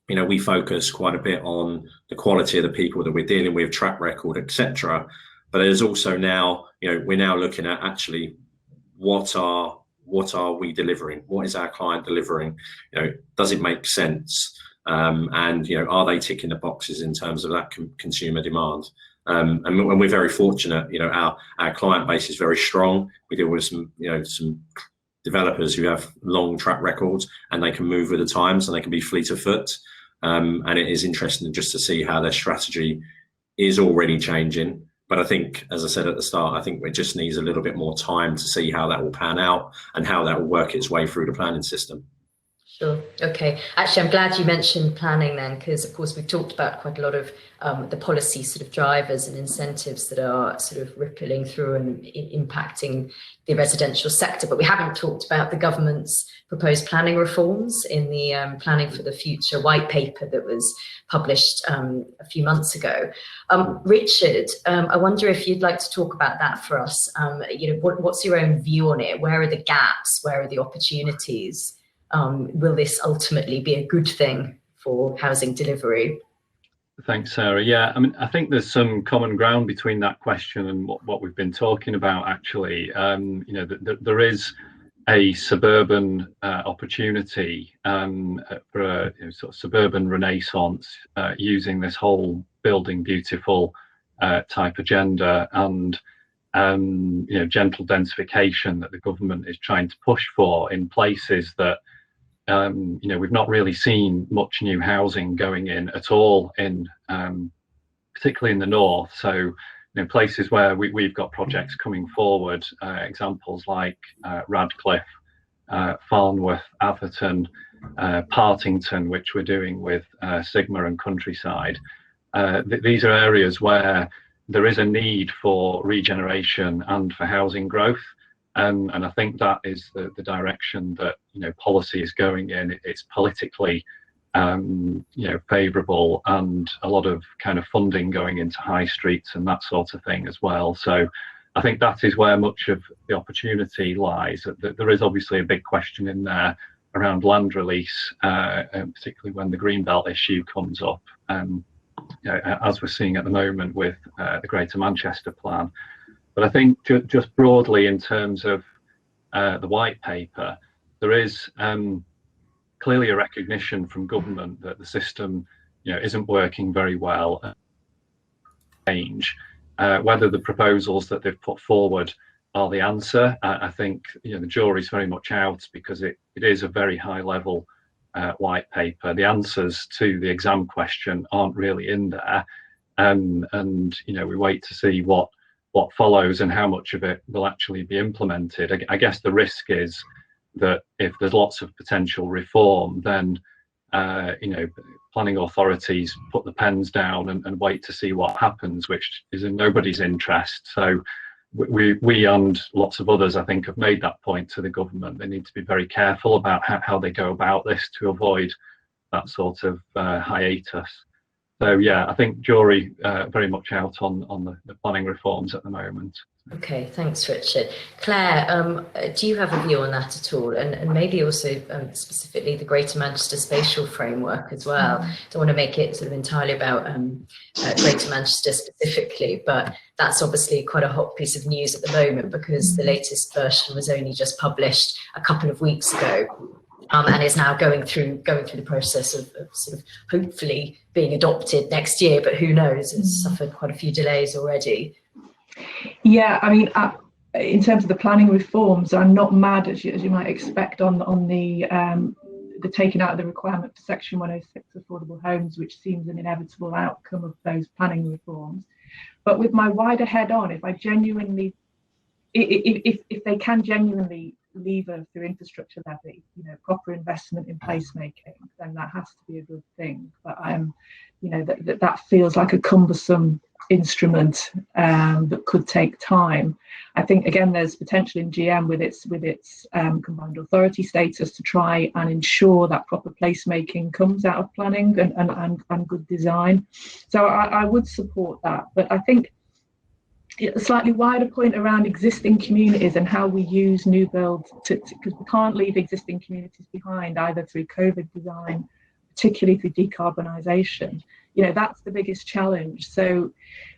we focus quite a bit on the quality of the people that we're dealing with, track record, etc. But there's also now, we're now looking at actually what are we delivering? What is our client delivering? Does it make sense? And are they ticking the boxes in terms of that consumer demand? And we're very fortunate. Our client base is very strong. We deal with some developers who have long track records, and they can move with the times, and they can be fleet of foot. And it is interesting just to see how their strategy is already changing. But I think, as I said at the start, I think it just needs a little bit more time to see how that will pan out and how that will work its way through the planning system. Sure. Okay. Actually, I'm glad you mentioned planning then, because of course we've talked about quite a lot of the policy sort of drivers and incentives that are sort of rippling through and impacting the residential sector, but we haven't talked about the government's proposed planning reforms in the Planning for the Future white paper that was published a few months ago. Richard, I wonder if you'd like to talk about that for us. What's your own view on it? Where are the gaps? Where are the opportunities? Will this ultimately be a good thing for housing delivery? Thanks, Sarah. Yeah, I mean, I think there's some common ground between that question and what we've been talking about, actually. There is a suburban opportunity for a sort of suburban renaissance using this whole building beautiful type agenda and gentle densification that the government is trying to push for in places that we've not really seen much new housing going in at all in particularly in the north. So places where we've got projects coming forward, examples like Radcliffe, Farnworth, Atherton, Partington, which we're doing with Sigma and Countryside. These are areas where there is a need for regeneration and for housing growth. And I think that is the direction that, you know, policy is going in. It's politically, you know, favourable, and a lot of kind of funding going into high streets and that sort of thing as well. So I think that is where much of the opportunity lies. There is obviously a big question in there around land release, particularly when the Greenbelt issue comes up, you know, as we're seeing at the moment with the Greater Manchester Plan. But I think just broadly in terms of the white paper, there is clearly a recognition from government that the system, you know, isn't working very well. Change. Whether the proposals that they've put forward are the answer, I think, you know, the jury's very much out, because it is a very high level white paper. The answers to the exam question aren't really in there, and you know, we wait to see what follows and how much of it will actually be implemented. I guess the risk is that if there's lots of potential reform, then you know, planning authorities put the pens down and wait to see what happens, which is in nobody's interest. So we and lots of others, I think, have made that point to the government. They need to be very careful about how they go about this to avoid that sort of hiatus. So yeah, I think jury very much out on the planning reforms at the moment. Okay, thanks, Richard. Claire, do you have a view on that at all? And maybe also specifically the Greater Manchester Spatial Framework as well. Don't want to make it sort of entirely about Greater Manchester specifically, but that's obviously quite a hot piece of news at the moment, because the latest version was only just published a couple of weeks ago. And is now going through the process of sort of hopefully being adopted next year, but who knows? It's suffered quite a few delays already. Yeah, I mean, in terms of the planning reforms, I'm not mad, as you might expect, on the taking out of the requirement for Section 106 affordable homes, which seems an inevitable outcome of those planning reforms. But with my wider head on, if they can genuinely lever through infrastructure levy, you know, proper investment in placemaking, then that has to be a good thing. But you know, that feels like a cumbersome instrument that could take time. I think again there's potential in GM with its combined authority status to try and ensure that proper placemaking comes out of planning and good design. So I would support that. But I think a slightly wider point around existing communities and how we use new build, because we can't leave existing communities behind, either through COVID design, particularly through decarbonisation. You know, that's the biggest challenge. So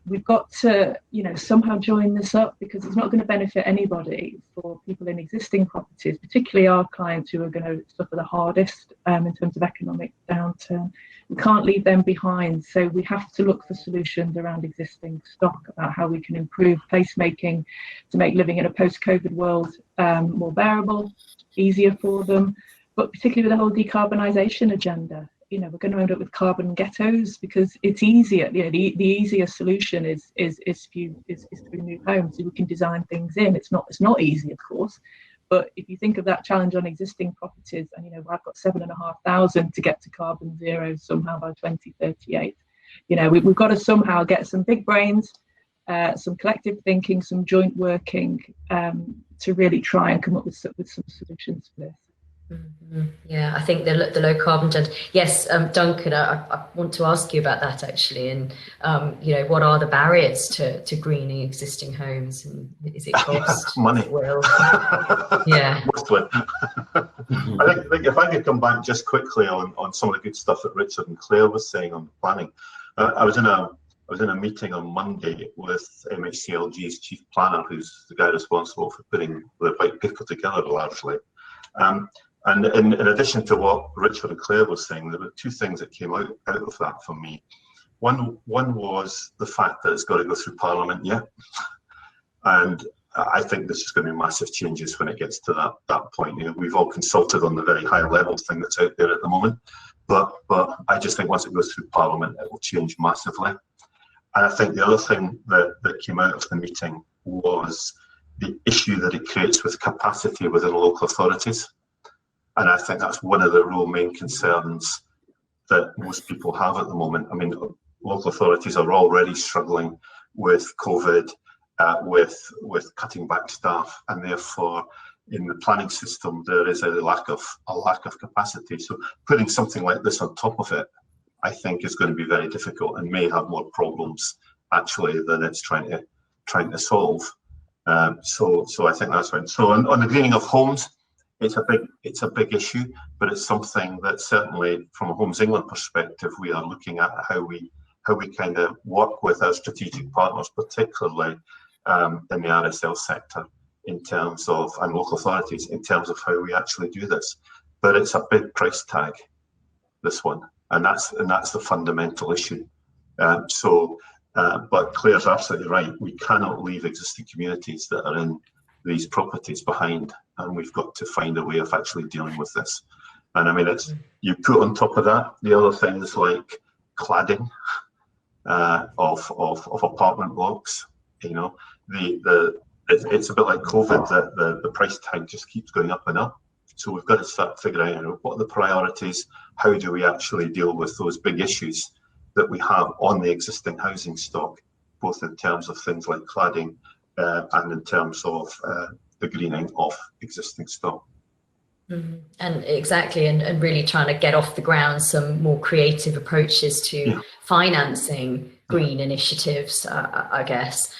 we've got to, you know, somehow join this up, because it's not going to benefit anybody for people in existing properties, particularly our clients who are going to suffer the hardest in terms of economic downturn. We can't leave them behind. So we have to look for solutions around existing stock, about how we can improve placemaking to make living in a post-COVID world more bearable, easier for them, but particularly with the whole decarbonisation agenda. You know, we're going to end up with carbon ghettos, because it's easier. You know, the easier solution is through new homes. So we can design things in. It's not easy, of course, but if you think of that challenge on existing properties, and you know, I've got 7,500 to get to carbon zero somehow by 2038. You know, we've got to somehow get some big brains, some collective thinking, some joint working to really try and come up with some solutions for this. Yeah, I think the low carbon agenda. Yes, Duncan, I want to ask you about that actually, and you know, what are the barriers to greening existing homes, and is it cost? Money. Well, yeah. Mostly. I think if I could come back just quickly on some of the good stuff that Richard and Claire was saying on planning. I was in a meeting on Monday with MHCLG's chief planner, who's the guy responsible for putting the white paper together largely. And in addition to what Richard and Claire was saying, there were two things that came out of that for me. One was the fact that it's got to go through Parliament yet. And I think there's just going to be massive changes when it gets to that point. You know, we've all consulted on the very high level thing that's out there at the moment. But I just think once it goes through Parliament, it will change massively. And I think the other thing that came out of the meeting was the issue that it creates with capacity within local authorities. And I think that's one of the real main concerns that most people have at the moment. I mean, local authorities are already struggling with COVID, with cutting back staff, and therefore in the planning system there is a lack of capacity. So putting something like this on top of it, I think, is going to be very difficult and may have more problems actually than it's trying to solve. So I think that's right. So on the greening of homes, it's a big issue, but it's something that certainly from a Homes England perspective we are looking at how we kind of work with our strategic partners, particularly in the RSL sector, in terms of, and local authorities, in terms of how we actually do this. But it's a big price tag, this one, and that's the fundamental issue. But Claire's absolutely right. We cannot leave existing communities that are in these properties behind, and we've got to find a way of actually dealing with this. And I mean, it's, you put on top of that the other things like cladding of apartment blocks. You know, it's a bit like COVID, that the price tag just keeps going up and up. So we've got to start figuring out what are the priorities, how do we actually deal with those big issues that we have on the existing housing stock, both in terms of things like cladding and in terms of the greening of existing stock. Mm-hmm. And exactly, and really trying to get off the ground some more creative approaches to financing green initiatives, I guess.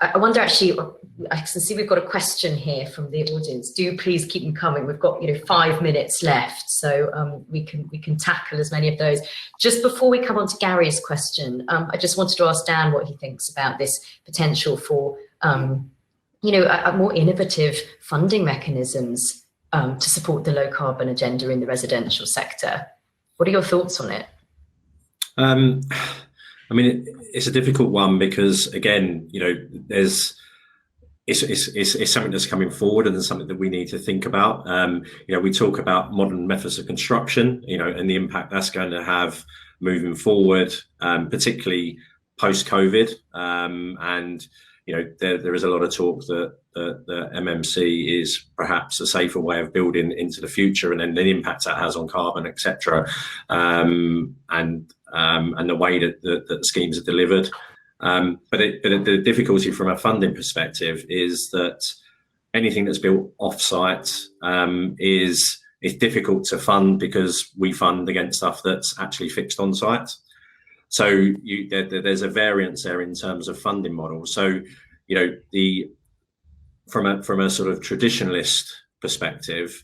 I wonder, actually, I can see we've got a question here from the audience. Do please keep them coming. We've got 5 minutes left, so we can tackle as many of those. Just before we come on to Gary's question, I just wanted to ask Dan what he thinks about this potential for a more innovative funding mechanisms to support the low carbon agenda in the residential sector. What are your thoughts on it? I mean, it's a difficult one because, again, it's something that's coming forward and something that we need to think about. We talk about modern methods of construction, and the impact that's going to have moving forward, particularly post-COVID. And there is a lot of talk that the MMC is perhaps a safer way of building into the future, and then the impact that has on carbon, etc. And the way that the schemes are delivered. But the difficulty from a funding perspective is that anything that's built off-site is difficult to fund because we fund against stuff that's actually fixed on site. So there's a variance there in terms of funding models. So from a sort of traditionalist perspective,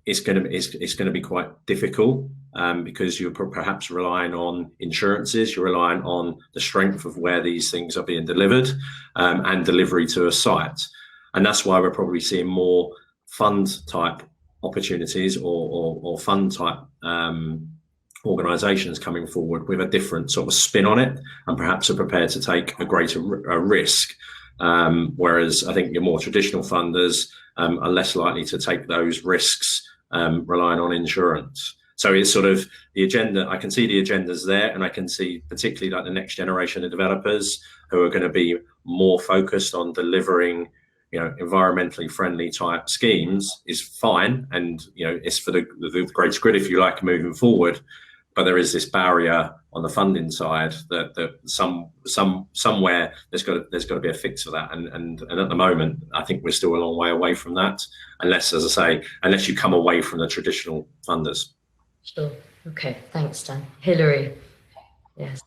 it's going to be quite difficult because you're perhaps relying on insurances, you're relying on the strength of where these things are being delivered and delivery to a site. And that's why we're probably seeing more fund type opportunities or fund type organisations coming forward with a different sort of spin on it and perhaps are prepared to take a greater risk. Whereas I think your more traditional funders are less likely to take those risks relying on insurance. So it's sort of the agenda. I can see the agendas there, and I can see particularly like the next generation of developers who are going to be more focused on delivering, environmentally friendly type schemes is fine, and it's for the greater good, if you like, moving forward. But there is this barrier on the funding side that somewhere there's got to be a fix for that, and at the moment I think we're still a long way away from that, unless, as I say, unless you come away from the traditional funders. Sure. Okay. Thanks, Dan. Hilary. Yes.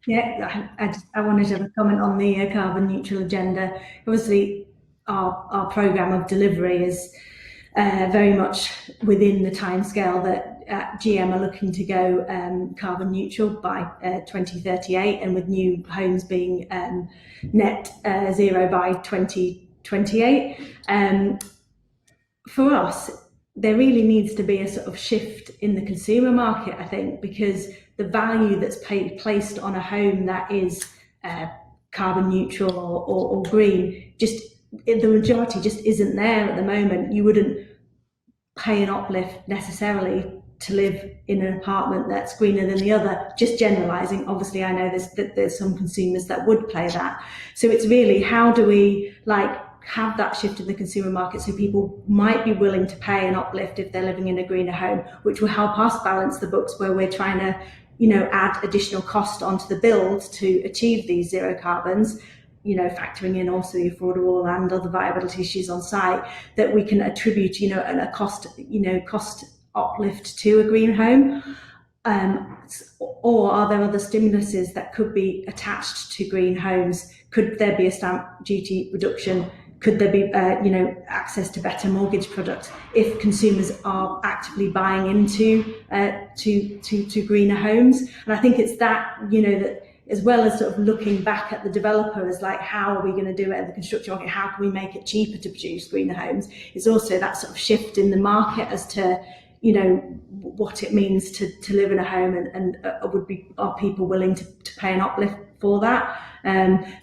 Yeah, I wanted to have a comment on the carbon neutral agenda. Obviously, our programme of delivery is very much within the timescale that GM are looking to go carbon neutral by 2038, and with new homes being net zero by 2028. For us, there really needs to be a sort of shift in the consumer market, I think, because the value that's placed on a home that is carbon neutral or green, just the majority just isn't there at the moment. You wouldn't pay an uplift necessarily to live in an apartment that's greener than the other, just generalising. Obviously, I know there's some consumers that would play that. So it's really, how do we have that shift in the consumer market, so people might be willing to pay an uplift if they're living in a greener home, which will help us balance the books where we're trying to, add additional cost onto the build to achieve these zero carbons, factoring in also the affordable and other viability issues on site, that we can attribute, a cost uplift to a green home. Or are there other stimuluses that could be attached to green homes? Could there be a stamp duty reduction? Could there be, access to better mortgage products if consumers are actively buying into to greener homes? And I think it's that, that as well as sort of looking back at the developer as like, how are we going to do it at the construction market? How can we make it cheaper to produce greener homes? It's also that sort of shift in the market as to, what it means to live in a home, and are people willing to pay an uplift for that?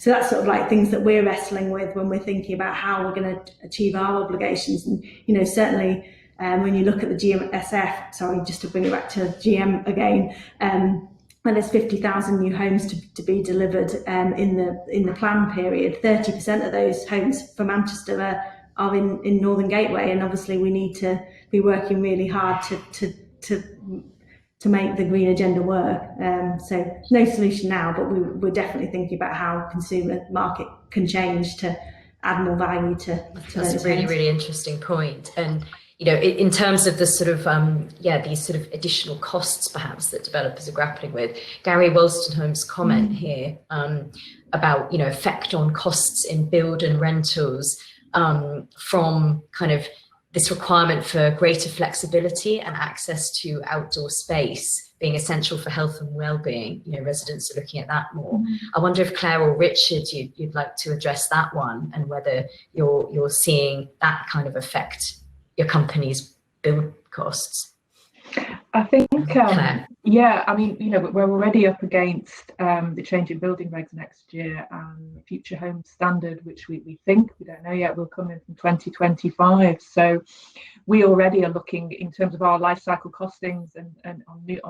So that's sort of like things that we're wrestling with when we're thinking about how we're going to achieve our obligations. And certainly when you look at the GMSF, sorry, just to bring it back to GM again, when there's 50,000 new homes to be delivered in the plan period, 30% of those homes for Manchester are in Northern Gateway, and obviously we need to be working really hard to make the green agenda work. So no solution now, but we're definitely thinking about how consumer market can change to add more value to That's a really, really interesting point. And in terms of the sort of these sort of additional costs perhaps that developers are grappling with, Gary Wolstenholme's comment here about effect on costs in build and rentals from kind of this requirement for greater flexibility and access to outdoor space being essential for health and well-being. Residents are looking at that more. I wonder if Claire or Richard, you'd like to address that one, and whether you're seeing that kind of affect your company's build costs. I think, Claire. yeah, I mean, we're already up against the change in building regs next year, and the Future Home Standard, which we think, we don't know yet, will come in from 2025. So we already are looking in terms of our life cycle costings and on new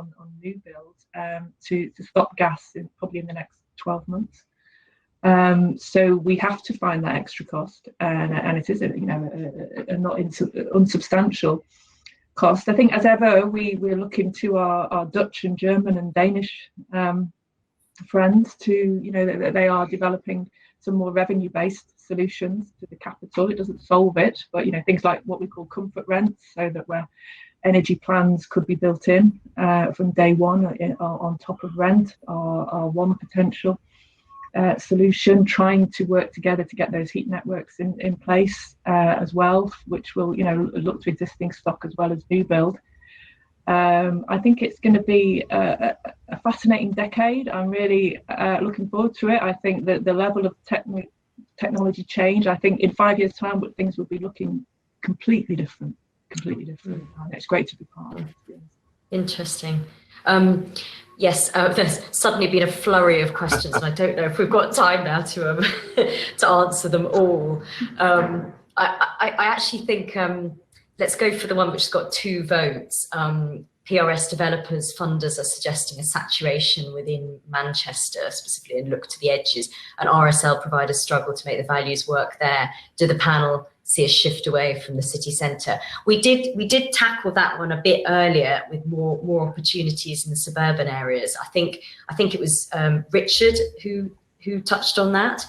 builds to stop gas probably in the next 12 months. So we have to find that extra cost, and it is a not unsubstantial cost. I think, as ever, we're looking to our Dutch and German and Danish friends to, that they are developing some more revenue-based solutions to the capital. It doesn't solve it, but things like what we call comfort rents, so that where energy plans could be built in from day one on top of rent, are one potential solution. Trying to work together to get those heat networks in place as well, which will look to existing stock as well as new build. I think it's going to be a fascinating decade. I'm really looking forward to it. I think that the level of technology change, I think in 5 years' time things will be looking completely different. And it's great to be part of it. Interesting. Yes, there's suddenly been a flurry of questions, and I don't know if we've got time now to answer them all. I actually think let's go for the one which has got 2 votes. PRS developers, funders are suggesting a saturation within Manchester, specifically, and look to the edges. And RSL providers struggle to make the values work there. Do the panel see a shift away from the city centre? We did tackle that one a bit earlier with more opportunities in the suburban areas. I think it was Richard who touched on that.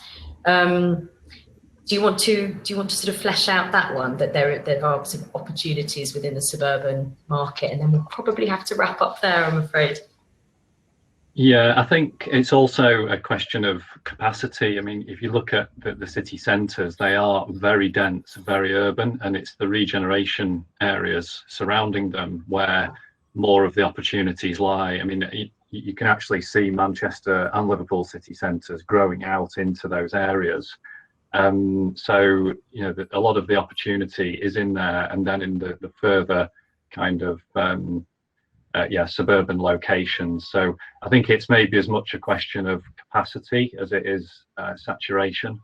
Do you want to sort of flesh out that one, that there are some opportunities within the suburban market, and then we'll probably have to wrap up there, I'm afraid. Yeah, I think it's also a question of capacity. I mean, if you look at the city centres, they are very dense, very urban, and it's the regeneration areas surrounding them where more of the opportunities lie. I mean, you can actually see Manchester and Liverpool city centres growing out into those areas. So, a lot of the opportunity is in there, and then in the further kind of suburban locations. So I think it's maybe as much a question of capacity as it is saturation.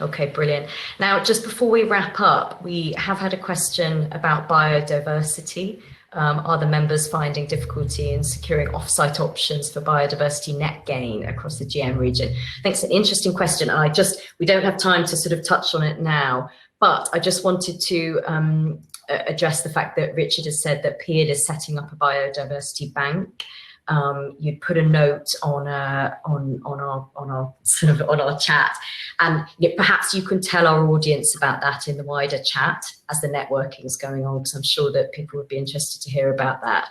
Okay, brilliant. Now, just before we wrap up, we have had a question about biodiversity Are the members finding difficulty in securing off-site options for biodiversity net gain across the GM region? I think it's an interesting question, and we don't have time to sort of touch on it now, but I just wanted to address the fact that Richard has said that Peard is setting up a biodiversity bank. You'd put a note on our chat, and perhaps you can tell our audience about that in the wider chat as the networking is going on, because I'm sure that people would be interested to hear about that.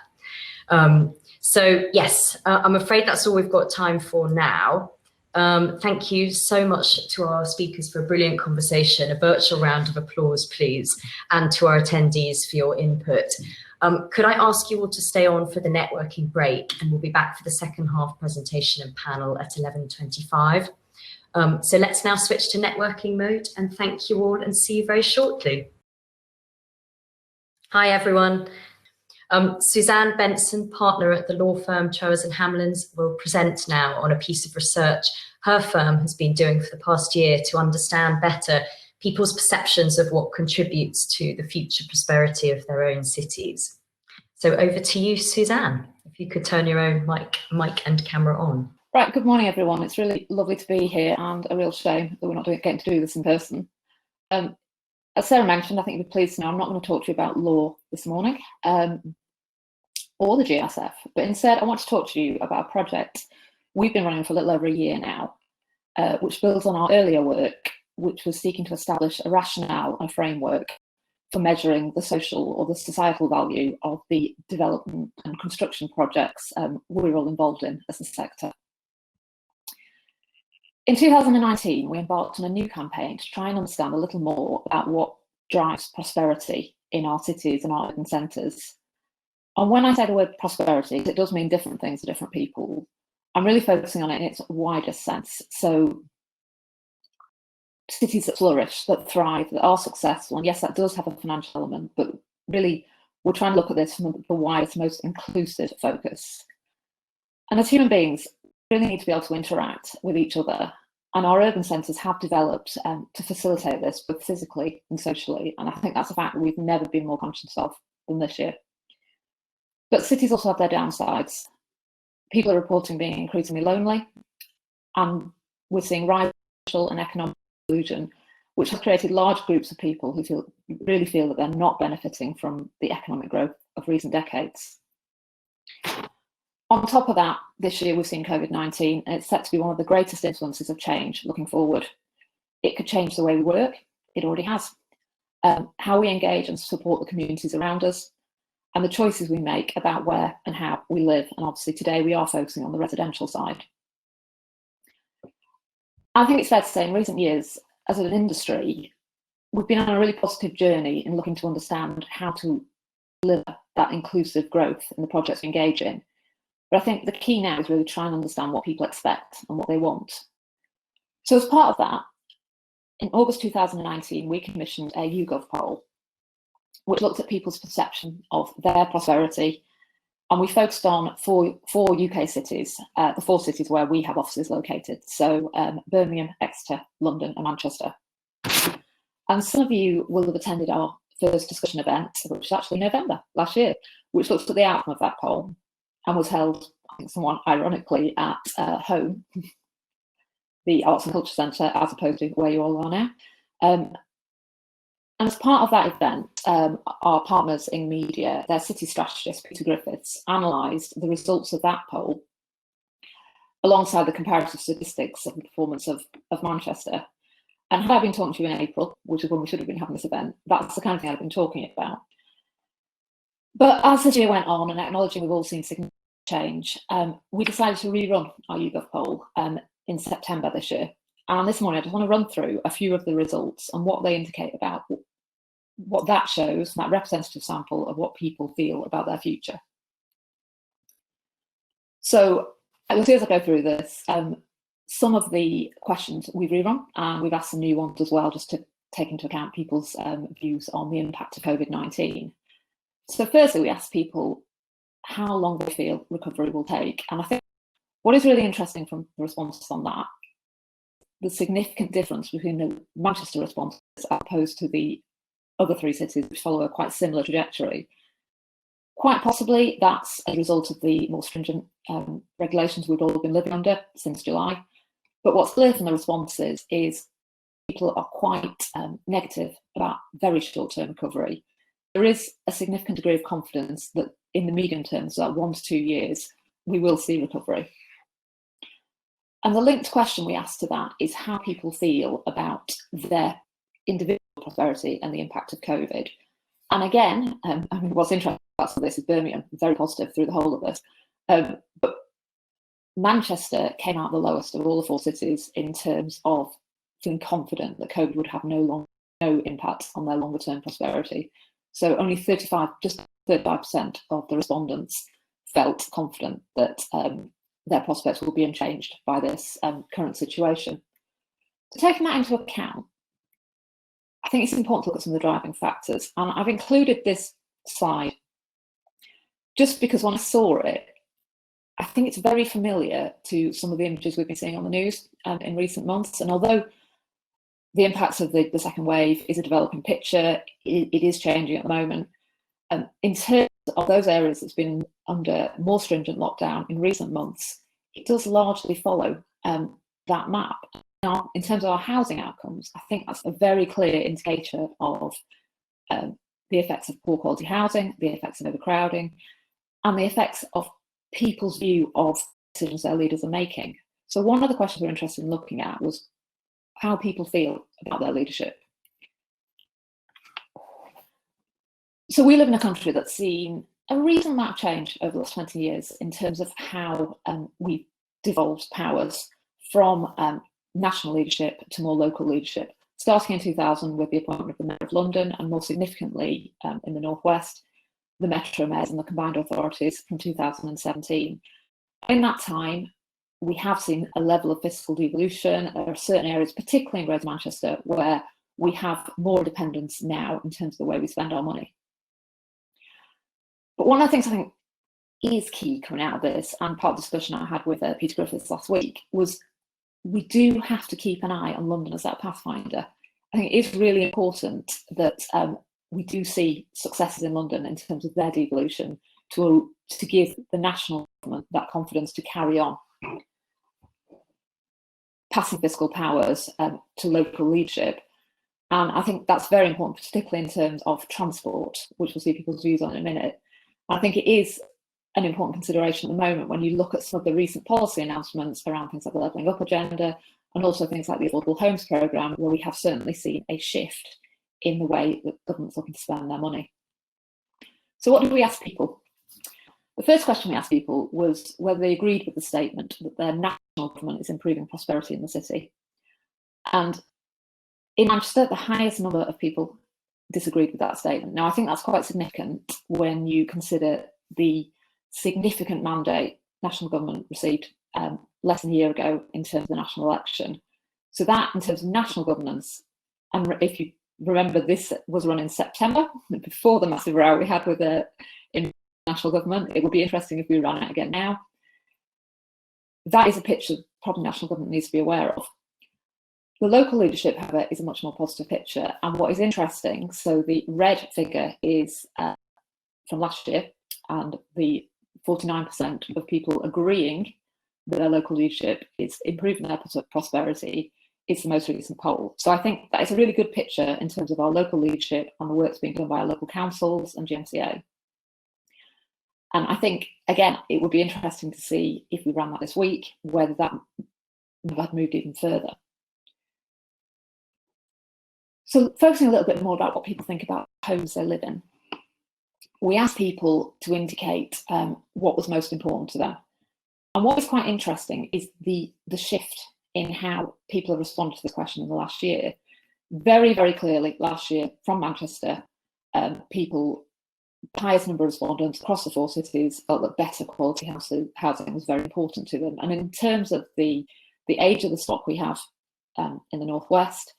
So yes, I'm afraid that's all we've got time for now. Thank you so much to our speakers for a brilliant conversation. A virtual round of applause, please, and to our attendees for your input. Could I ask you all to stay on for the networking break, and we'll be back for the second half presentation and panel at 11:25. So let's now switch to networking mode, and thank you all, and see you very shortly. Hi everyone. Suzanne Benson, partner at the law firm Trowers and Hamlins, will present now on a piece of research her firm has been doing for the past year to understand better people's perceptions of what contributes to the future prosperity of their own cities. So over to you, Suzanne, if you could turn your own mic and camera on. Right, good morning everyone. It's really lovely to be here, and a real shame that we're not getting to do this in person. As Sarah mentioned, I think you'll be pleased to know I'm not going to talk to you about law this morning, or the GSF, but instead I want to talk to you about a project we've been running for a little over a year now, which builds on our earlier work, which was seeking to establish a rationale and framework for measuring the social or the societal value of the development and construction projects we're all involved in as a sector. In 2019, we embarked on a new campaign to try and understand a little more about what drives prosperity in our cities and our urban centres. And when I say the word prosperity, it does mean different things to different people. I'm really focusing on it in its widest sense. So cities that flourish, that thrive, that are successful, and yes, that does have a financial element, but really we're trying to look at this from the widest, most inclusive focus. And as human beings, we really need to be able to interact with each other, and our urban centres have developed to facilitate this, both physically and socially, and I think that's a fact that we've never been more conscious of than this year. But cities also have their downsides. People are reporting being increasingly lonely, and we're seeing racial and economic exclusion, which has created large groups of people who really feel that they're not benefiting from the economic growth of recent decades. On top of that, this year we've seen COVID-19, and it's set to be one of the greatest influences of change looking forward. It could change the way we work, it already has, how we engage and support the communities around us, and the choices we make about where and how we live. And obviously today we are focusing on the residential side. I think it's fair to say in recent years, as an industry, we've been on a really positive journey in looking to understand how to deliver that inclusive growth in the projects we engage in. But I think the key now is really trying to understand what people expect and what they want. So as part of that, in August 2019, we commissioned a YouGov poll, which looked at people's perception of their prosperity. And we focused on four UK cities, the four cities where we have offices located. So Birmingham, Exeter, London and Manchester. And some of you will have attended our first discussion event, which was actually November last year, which looked at the outcome of that poll and was held, I think somewhat ironically, at home, the Arts and Culture Centre, as opposed to where you all are now. And as part of that event, our partners in media, their city strategist, Peter Griffiths, analysed the results of that poll alongside the comparative statistics of the performance of Manchester. And had I been talking to you in April, which is when we should have been having this event, that's the kind of thing I've been talking about. But as the year went on, and acknowledging we've all seen significant change, we decided to rerun our YouGov poll in September this year. And this morning, I just want to run through a few of the results and what they indicate about what that shows, that representative sample of what people feel about their future. So you'll see as I go through this, some of the questions we've rerun, and we've asked some new ones as well, just to take into account people's views on the impact of COVID-19. So firstly, we asked people how long they feel recovery will take. And I think what is really interesting from the responses on that, the significant difference between the Manchester response as opposed to the other three cities, which follow a quite similar trajectory. Quite possibly that's a result of the more stringent regulations we've all been living under since July. But what's clear from the responses is people are quite negative about very short-term recovery. There is a significant degree of confidence that in the medium term, so that 1 to 2 years, we will see recovery. And the linked question we ask to that is how people feel about their individual prosperity and the impact of COVID. And again, I mean, what's interesting about some of this is Birmingham, very positive through the whole of this. But Manchester came out the lowest of all the 4 cities in terms of feeling confident that COVID would have no impact on their longer term prosperity. So only just 35% of the respondents felt confident that their prospects will be unchanged by this current situation. So taking that into account, I think it's important to look at some of the driving factors. And I've included this slide just because when I saw it, I think it's very familiar to some of the images we've been seeing on the news in recent months. And although the impacts of the second wave is a developing picture, it is changing at the moment. In terms of those areas that's been under more stringent lockdown in recent months, it does largely follow that map. Now, in terms of our housing outcomes, I think that's a very clear indicator of the effects of poor quality housing, the effects of overcrowding, and the effects of people's view of decisions their leaders are making. So one of the questions we're interested in looking at was how people feel about their leadership. So we live in a country that's seen a reasonable amount of change over the last 20 years in terms of how we've devolved powers from national leadership to more local leadership, starting in 2000 with the appointment of the Mayor of London, and more significantly in the North West, the Metro Mayors and the combined authorities from 2017. In that time, we have seen a level of fiscal devolution. There are certain areas, particularly in Greater Manchester, where we have more independence now in terms of the way we spend our money. But one of the things I think is key coming out of this, and part of the discussion I had with Peter Griffiths last week, was we do have to keep an eye on London as that pathfinder. I think it is really important that we do see successes in London in terms of their devolution to give the national government that confidence to carry on passing fiscal powers to local leadership. And I think that's very important, particularly in terms of transport, which we'll see people's views on in a minute. I think it is an important consideration at the moment when you look at some of the recent policy announcements around things like the levelling up agenda and also things like the Affordable Homes Programme, where we have certainly seen a shift in the way that government's looking to spend their money. So what did we ask people? The first question we asked people was whether they agreed with the statement that their national government is improving prosperity in the city. And in Manchester, the highest number of people disagreed with that statement. Now, I think that's quite significant when you consider the significant mandate national government received less than a year ago in terms of the national election. So that, in terms of national governance, and if you remember, this was run in September, before the massive row we had with in national government. It would be interesting if we ran it again now. That is a picture probably national government needs to be aware of. The local leadership, however, is a much more positive picture. And what is interesting, so the red figure is from last year, and the 49% of people agreeing that their local leadership is improving their prosperity. It's the most recent poll. So I think that is a really good picture in terms of our local leadership and the work that's being done by our local councils and GMCA. And I think, again, it would be interesting to see if we ran that this week, whether that had moved even further. So focusing a little bit more about what people think about homes they live in. We asked people to indicate what was most important to them. And what is quite interesting is the shift in how people have responded to this question in the last year. Very, very clearly last year from Manchester, people, highest number of respondents across the 4 cities felt that better quality housing was very important to them. And in terms of the age of the stock we have in the North West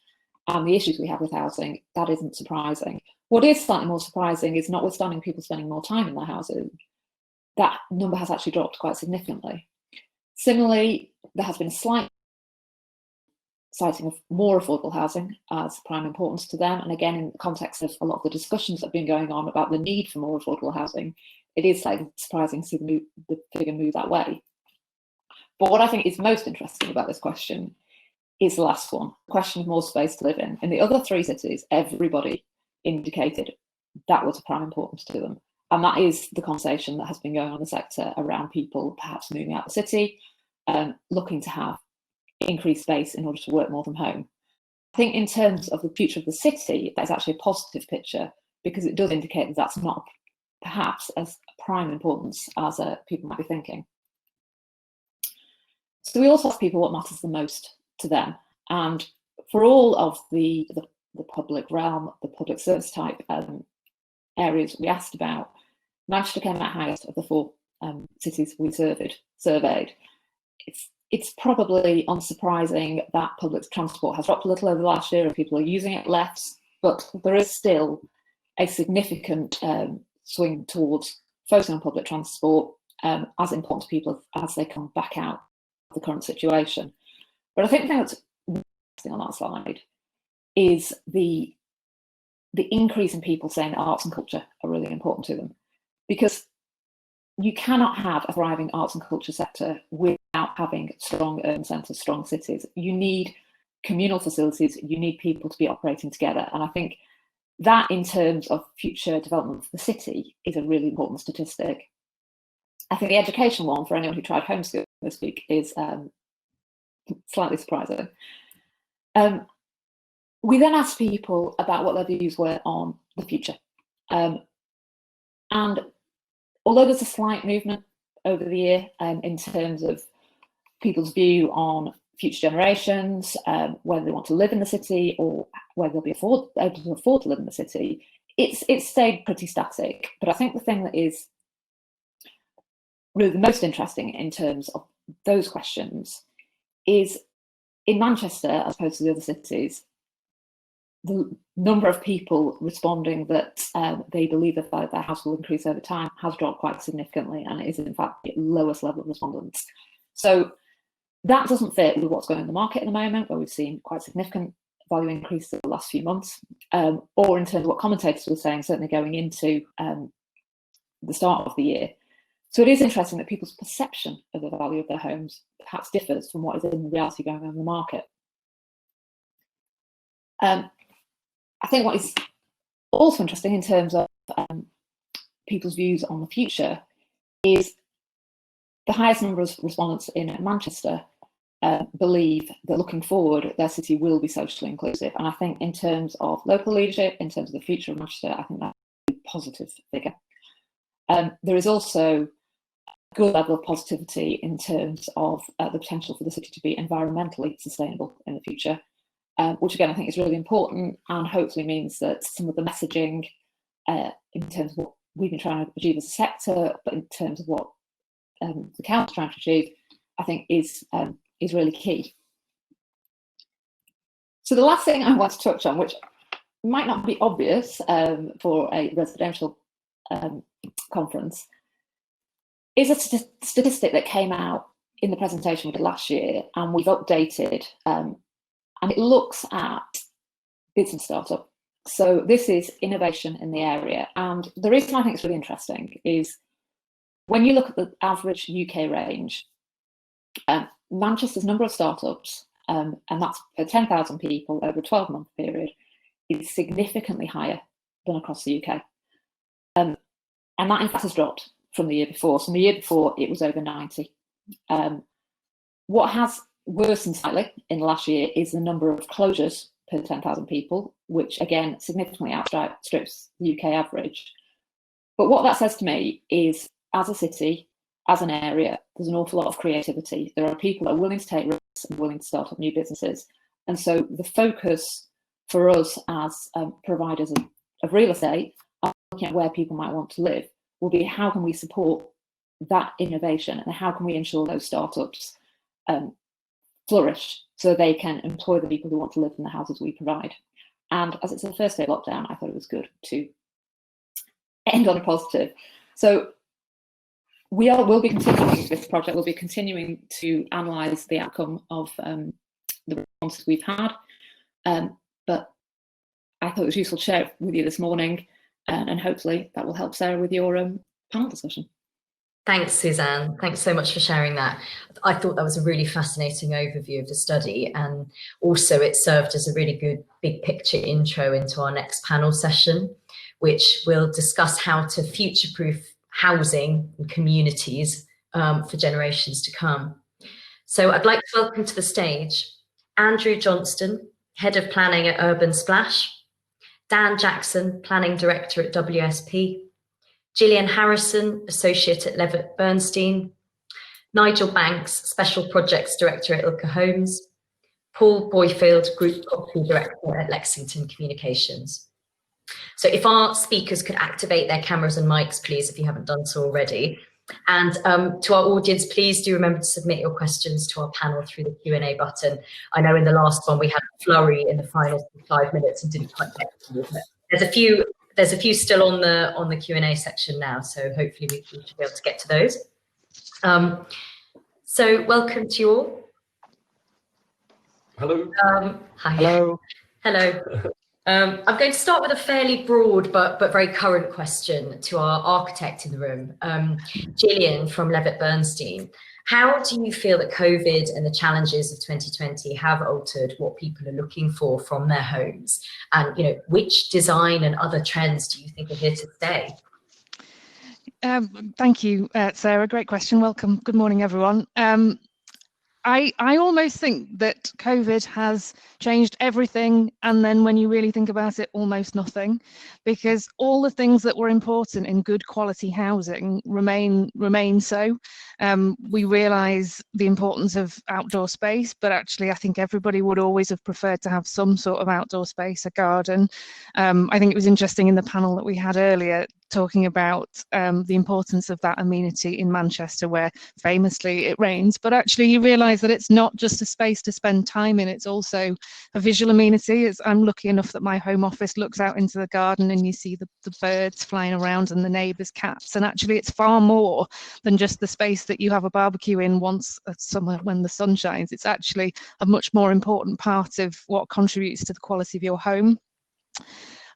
and the issues we have with housing, that isn't surprising. What is slightly more surprising is, notwithstanding people spending more time in their houses, that number has actually dropped quite significantly. Similarly, there has been a slight citing of more affordable housing as prime importance to them. And again, in the context of a lot of the discussions that have been going on about the need for more affordable housing it is slightly surprising to see the figure move that way. But what I think is most interesting about this question is the last one, the question of more space to live in. In the other 3 cities, everybody indicated that was of prime importance to them. And that is the conversation that has been going on in the sector around people perhaps moving out of the city, looking to have increased space in order to work more from home. I think in terms of the future of the city, that's actually a positive picture, because it does indicate that that's not perhaps as prime importance as people might be thinking. So we also ask people what matters the most to them. And for all of the public realm, the public service type areas we asked about, Manchester came out highest of the 4 cities we surveyed. It's probably unsurprising that public transport has dropped a little over the last year and people are using it less, but there is still a significant swing towards focusing on public transport as important to people as they come back out of the current situation. But I think that's interesting on that slide is the increase in people saying that arts and culture are really important to them, because you cannot have a thriving arts and culture sector without having strong urban centres, strong cities. You need communal facilities, you need people to be operating together. And I think that in terms of future development of the city is a really important statistic. I think the education one, for anyone who tried homeschooling this week, is slightly surprising. We then asked people about what their views were on the future. And although there's a slight movement over the year in terms of people's view on future generations, whether they want to live in the city or whether they'll be able to afford to live in the city, it's stayed pretty static. But I think the thing that is really the most interesting in terms of those questions is in Manchester, as opposed to the other cities, the number of people responding that they believe that their house will increase over time has dropped quite significantly, and it is in fact the lowest level of respondents. So that doesn't fit with what's going on in the market at the moment, where we've seen quite significant value increases in the last few months, or in terms of what commentators were saying, certainly going into the start of the year. So it is interesting that people's perception of the value of their homes perhaps differs from what is in reality going on in the market. I think what is also interesting in terms of people's views on the future is the highest number of respondents in Manchester believe that looking forward, their city will be socially inclusive. And I think in terms of local leadership, in terms of the future of Manchester, I think that's a positive figure. There is also a good level of positivity in terms of the potential for the city to be environmentally sustainable in the future. Which again I think is really important, and hopefully means that some of the messaging in terms of what we've been trying to achieve as a sector, but in terms of what the council's trying to achieve, I think is really key. So the last thing I want to touch on, which might not be obvious for a residential conference, is a statistic that came out in the presentation we did last year, and we've updated. And it looks at business startup. So this is innovation in the area. And the reason I think it's really interesting is when you look at the average UK range, Manchester's number of startups, and that's for 10,000 people over a 12-month period, is significantly higher than across the UK. And that in fact has dropped from the year before. So the year before it was over 90. What has worsened slightly in the last year is the number of closures per 10,000 people, which again significantly outstrips the UK average. But what that says to me is, as a city, as an area, there's an awful lot of creativity. There are people that are willing to take risks and willing to start up new businesses. And so the focus for us as providers of real estate, looking at where people might want to live, will be how can we support that innovation and how can we ensure those startups flourish so they can employ the people who want to live in the houses we provide. And as it's the first day of lockdown, I thought it was good to end on a positive. So we'll be continuing this project. We'll be continuing to analyse the outcome of the responses we've had. But I thought it was useful to share it with you this morning, and hopefully that will help Sarah with your panel discussion. Thanks, Suzanne. Thanks so much for sharing that. I thought that was a really fascinating overview of the study, and also it served as a really good big picture intro into our next panel session, which will discuss how to future-proof housing and communities for generations to come. So I'd like to welcome to the stage Andrew Johnston, Head of Planning at Urban Splash, Dan Jackson, Planning Director at WSP, Gillian Harrison, Associate at Levitt Bernstein, Nigel Banks, Special Projects Director at Ilke Homes, Paul Boyfield, Group Property Director at Lexington Communications. So if our speakers could activate their cameras and mics, please, if you haven't done so already. And to our audience, please do remember to submit your questions to our panel through the Q&A button. I know in the last one we had a flurry in the final 5 minutes and didn't quite get to it. There's a few still on the Q&A section now, so hopefully we should be able to get to those. So welcome to you all. Hello. Hi. Hello. Hello. I'm going to start with a fairly broad but very current question to our architect in the room, Gillian from Levitt Bernstein. How do you feel that COVID and the challenges of 2020 have altered what people are looking for from their homes? And, you know, which design and other trends do you think are here to stay? Thank you, Sarah. Great question. Welcome. Good morning, everyone. I almost think that COVID has changed everything, and then when you really think about it, almost nothing, because all the things that were important in good quality housing remain so. We realise the importance of outdoor space, but actually I think everybody would always have preferred to have some sort of outdoor space, a garden. I think it was interesting in the panel that we had earlier talking about the importance of that amenity in Manchester, where famously it rains, but actually you realise that it's not just a space to spend time in, it's also a visual amenity. I'm lucky enough that my home office looks out into the garden and you see the birds flying around and the neighbours' cats, and actually it's far more than just the space that you have a barbecue in once a summer when the sun shines. It's actually a much more important part of what contributes to the quality of your home.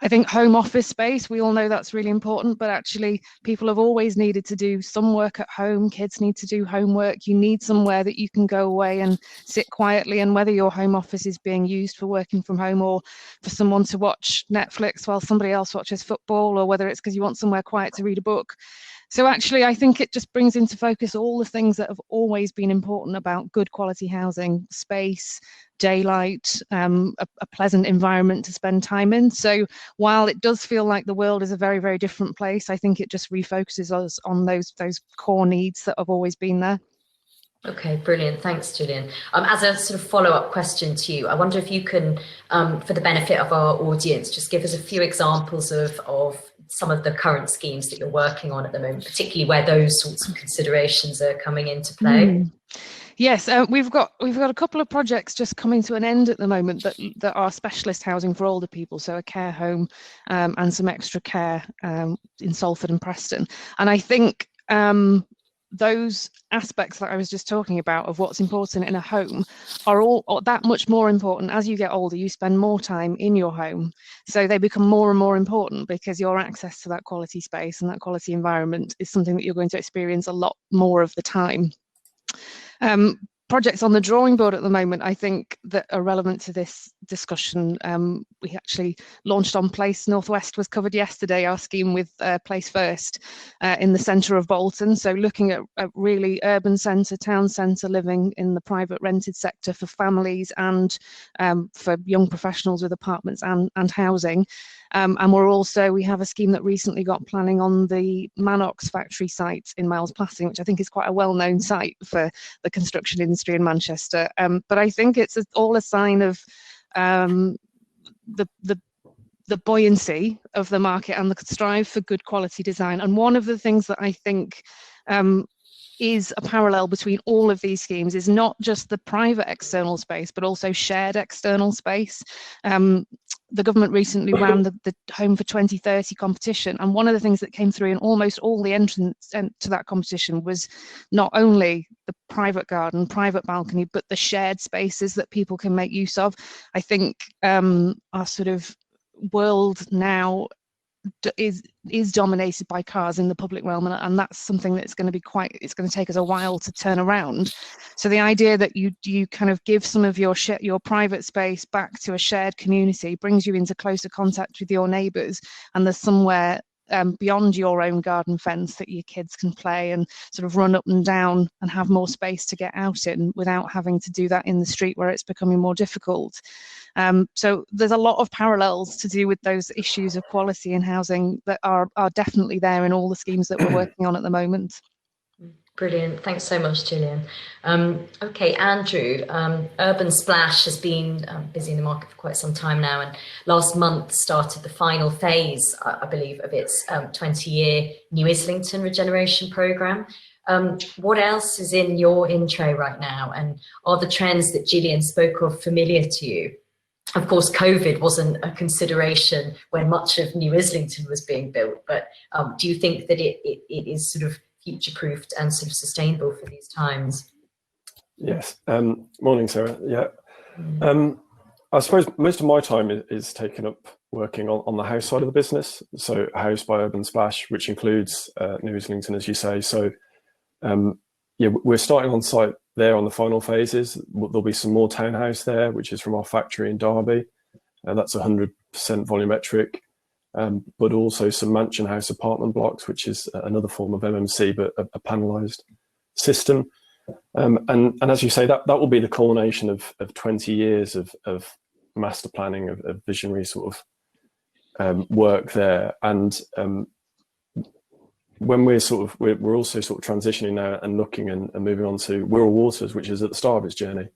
I think home office space, we all know that's really important, but actually people have always needed to do some work at home. Kids need to do homework. You need somewhere that you can go away and sit quietly, and whether your home office is being used for working from home or for someone to watch Netflix while somebody else watches football, or whether it's because you want somewhere quiet to read a book. So actually, I think it just brings into focus all the things that have always been important about good quality housing: space, daylight, a pleasant environment to spend time in. So while it does feel like the world is a very, very different place, I think it just refocuses us on those core needs that have always been there. Okay, brilliant. Thanks, Gillian. As a sort of follow-up question to you, I wonder if you can, for the benefit of our audience, just give us a few examples of some of the current schemes that you're working on at the moment, particularly where those sorts of considerations are coming into play. Yes, we've got a couple of projects just coming to an end at the moment that are specialist housing for older people, so a care home and some extra care in Salford and Preston. And I think those aspects that I was just talking about of what's important in a home are all that much more important. As you get older, you spend more time in your home, so they become more and more important because your access to that quality space and that quality environment is something that you're going to experience a lot more of the time. Projects on the drawing board at the moment, I think, that are relevant to this discussion. We actually launched on Place Northwest, was covered yesterday, our scheme with Place First in the centre of Bolton. So looking at really urban centre, town centre living in the private rented sector for families and for young professionals with apartments and housing. And we have a scheme that recently got planning on the Manox factory site in Miles Plassing, which I think is quite a well-known site for the construction industry in Manchester. But I think it's all a sign of the buoyancy of the market and the strive for good quality design. And one of the things that I think is a parallel between all of these schemes is not just the private external space, but also shared external space. The government recently ran the Home for 2030 competition, and one of the things that came through in almost all the entrants to that competition was not only the private garden, private balcony, but the shared spaces that people can make use of. I think our sort of world now is dominated by cars in the public realm, and that's something that's going to be it's going to take us a while to turn around. So the idea that you kind of give some of your private space back to a shared community brings you into closer contact with your neighbours, and there's somewhere beyond your own garden fence that your kids can play and sort of run up and down and have more space to get out in without having to do that in the street where it's becoming more difficult. So there's a lot of parallels to do with those issues of quality in housing that are definitely there in all the schemes that we're working on at the moment. Brilliant. Thanks so much, Gillian. Okay, Andrew, Urban Splash has been busy in the market for quite some time now, and last month started the final phase, I believe, of its 20-year New Islington regeneration programme. What else is in your intro right now, and are the trends that Gillian spoke of familiar to you? Of course, COVID wasn't a consideration when much of New Islington was being built, but do you think that it is sort of future-proofed and sort of sustainable for these times? Yes. Morning, Sarah. Yeah. I suppose most of my time is taken up working on the house side of the business. So House by Urban Splash, which includes New Islington, as you say. So yeah, we're starting on site there on the final phases. There'll be some more townhouse there, which is from our factory in Derby. That's 100% volumetric. But also some mansion house apartment blocks, which is another form of MMC, but a panelised system. And as you say, that will be the culmination of 20 years of master planning, of visionary sort of work there. And when we're also sort of transitioning now and looking and moving on to Wirral Waters, which is at the start of its journey.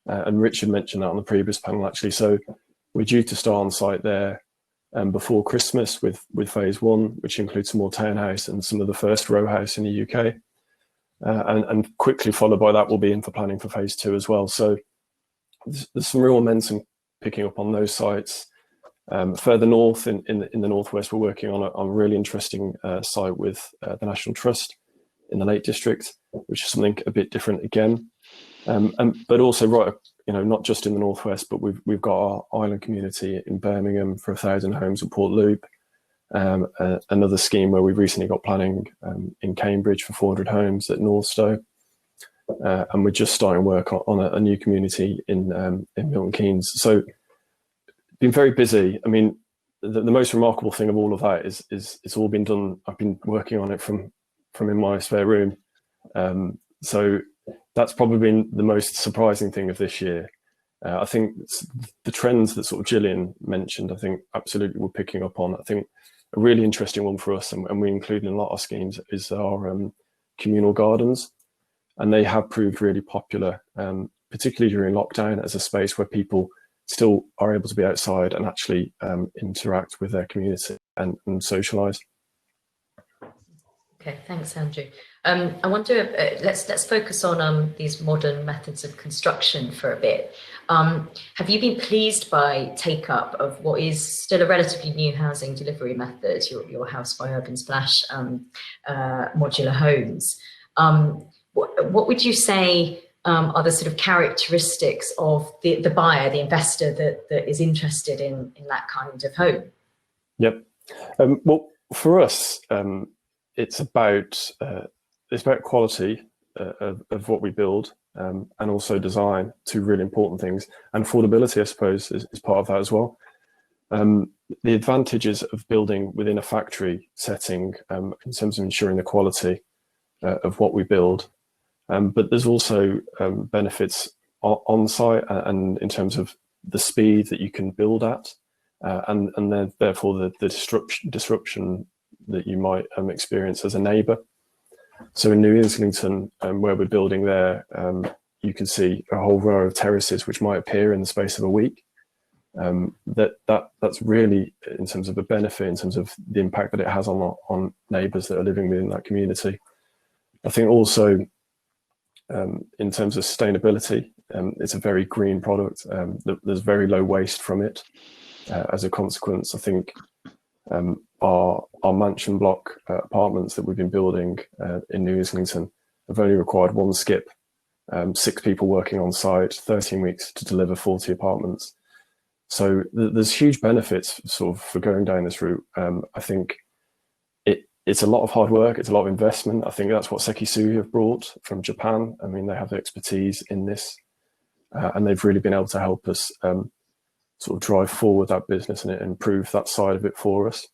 And Richard mentioned that on the previous panel, actually. So we're due to start on site there before Christmas with phase 1, which includes some more townhouse and some of the first row house in the UK. And quickly followed by that will be in for planning for phase 2 as well. So there's some real momentum picking up on those sites. Further north in the northwest, we're working on a really interesting site with the National Trust in the Lake District, which is something a bit different again. But also right, not just in the northwest, but we've got our island community in Birmingham for 1,000 homes at Port Loup. Another scheme where we've recently got planning in Cambridge for 400 homes at Northstowe. And we're just starting work on a new community in Milton Keynes. So been very busy. I mean, the most remarkable thing of all of that is it's all been done. I've been working on it from in my spare room. So that's probably been the most surprising thing of this year. I think the trends that sort of Gillian mentioned, I think absolutely we're picking up on. I think a really interesting one for us, and we include in a lot of schemes, is our communal gardens. And they have proved really popular, particularly during lockdown, as a space where people still are able to be outside and actually interact with their community and socialise. Okay, thanks, Andrew. I wonder, let's focus on these modern methods of construction for a bit. Have you been pleased by take-up of what is still a relatively new housing delivery method, your House by Urban Splash modular homes? What would you say are the sort of characteristics of the buyer, the investor that is interested in that kind of home? Yep. Well, for us, it's about quality of what we build, and also design, two really important things. And affordability, I suppose, is part of that as well. The advantages of building within a factory setting in terms of ensuring the quality of what we build. But there's also benefits on site and in terms of the speed that you can build at, and then therefore the disruption that you might experience as a neighbour. So in New Islington, where we're building there, you can see a whole row of terraces which might appear in the space of a week. That's really, in terms of a benefit, in terms of the impact that it has on neighbours that are living within that community. I think also, in terms of sustainability, it's a very green product. There's very low waste from it. As a consequence, I think our mansion block apartments that we've been building in New Islington have only required one skip, 6 people working on site, 13 weeks to deliver 40 apartments. So there's huge benefits sort of for going down this route. I think it's a lot of hard work. It's a lot of investment. I think that's what Sekisui have brought from Japan. I mean, they have the expertise in this, and they've really been able to help us sort of drive forward that business and improve that side of it for us.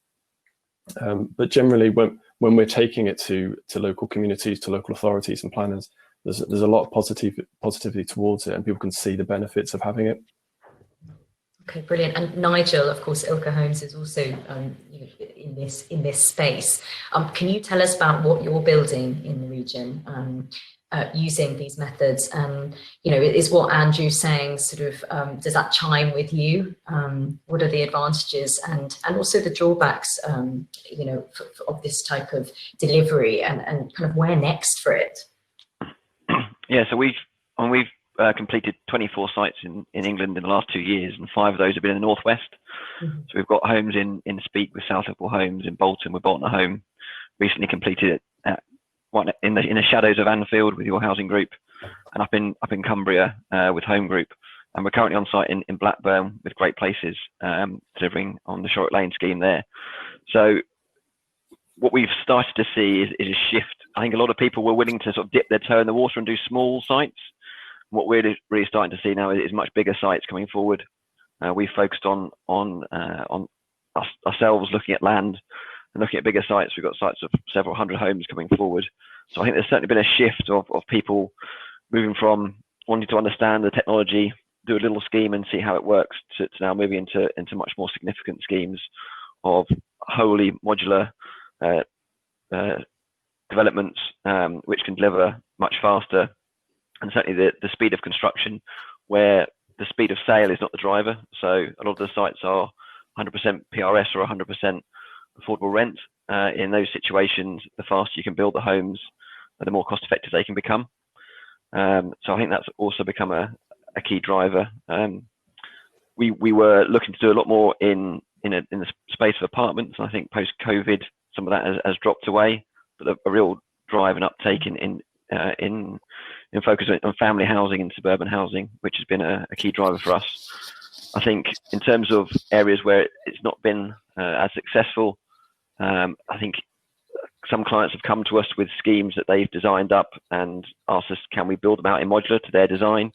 But generally, when we're taking it to local communities, to local authorities and planners, there's a lot of positivity towards it, and people can see the benefits of having it. Okay, brilliant. And Nigel, of course, Ilka Homes is also in this space. Can you tell us about what you're building in the region using these methods? And is what Andrew's saying sort of does that chime with you? What are the advantages and also the drawbacks? Of this type of delivery and kind of where next for it? Yeah, so we've completed 24 sites in England in the last 2 years, and 5 of those have been in the northwest. Mm-hmm. So we've got homes in Speke with South Liverpool Homes, in Bolton with Bolton Home, recently completed in the shadows of Anfield with your housing group, and up in Cumbria with Home Group, and we're currently on site in Blackburn with Great Places, delivering on the Shorrock Lane scheme there. So what we've started to see is a shift. I think a lot of people were willing to sort of dip their toe in the water and do small sites. What we're really starting to see now is much bigger sites coming forward. We focused on ourselves looking at land and looking at bigger sites. We've got sites of several hundred homes coming forward. So I think there's certainly been a shift of people moving from wanting to understand the technology, do a little scheme and see how it works, to now moving into much more significant schemes of wholly modular developments, which can deliver much faster. And certainly the speed of construction, where the speed of sale is not the driver. So a lot of the sites are 100% PRS or 100% affordable rent. In those situations, the faster you can build the homes, the more cost effective they can become. So I think that's also become a key driver. We were looking to do a lot more in the space of apartments. And I think post COVID, some of that has dropped away, but a real drive and uptake in focus on family housing and suburban housing, which has been a key driver for us. I think in terms of areas where it's not been as successful, I think some clients have come to us with schemes that they've designed up and asked us, can we build them out in modular to their design?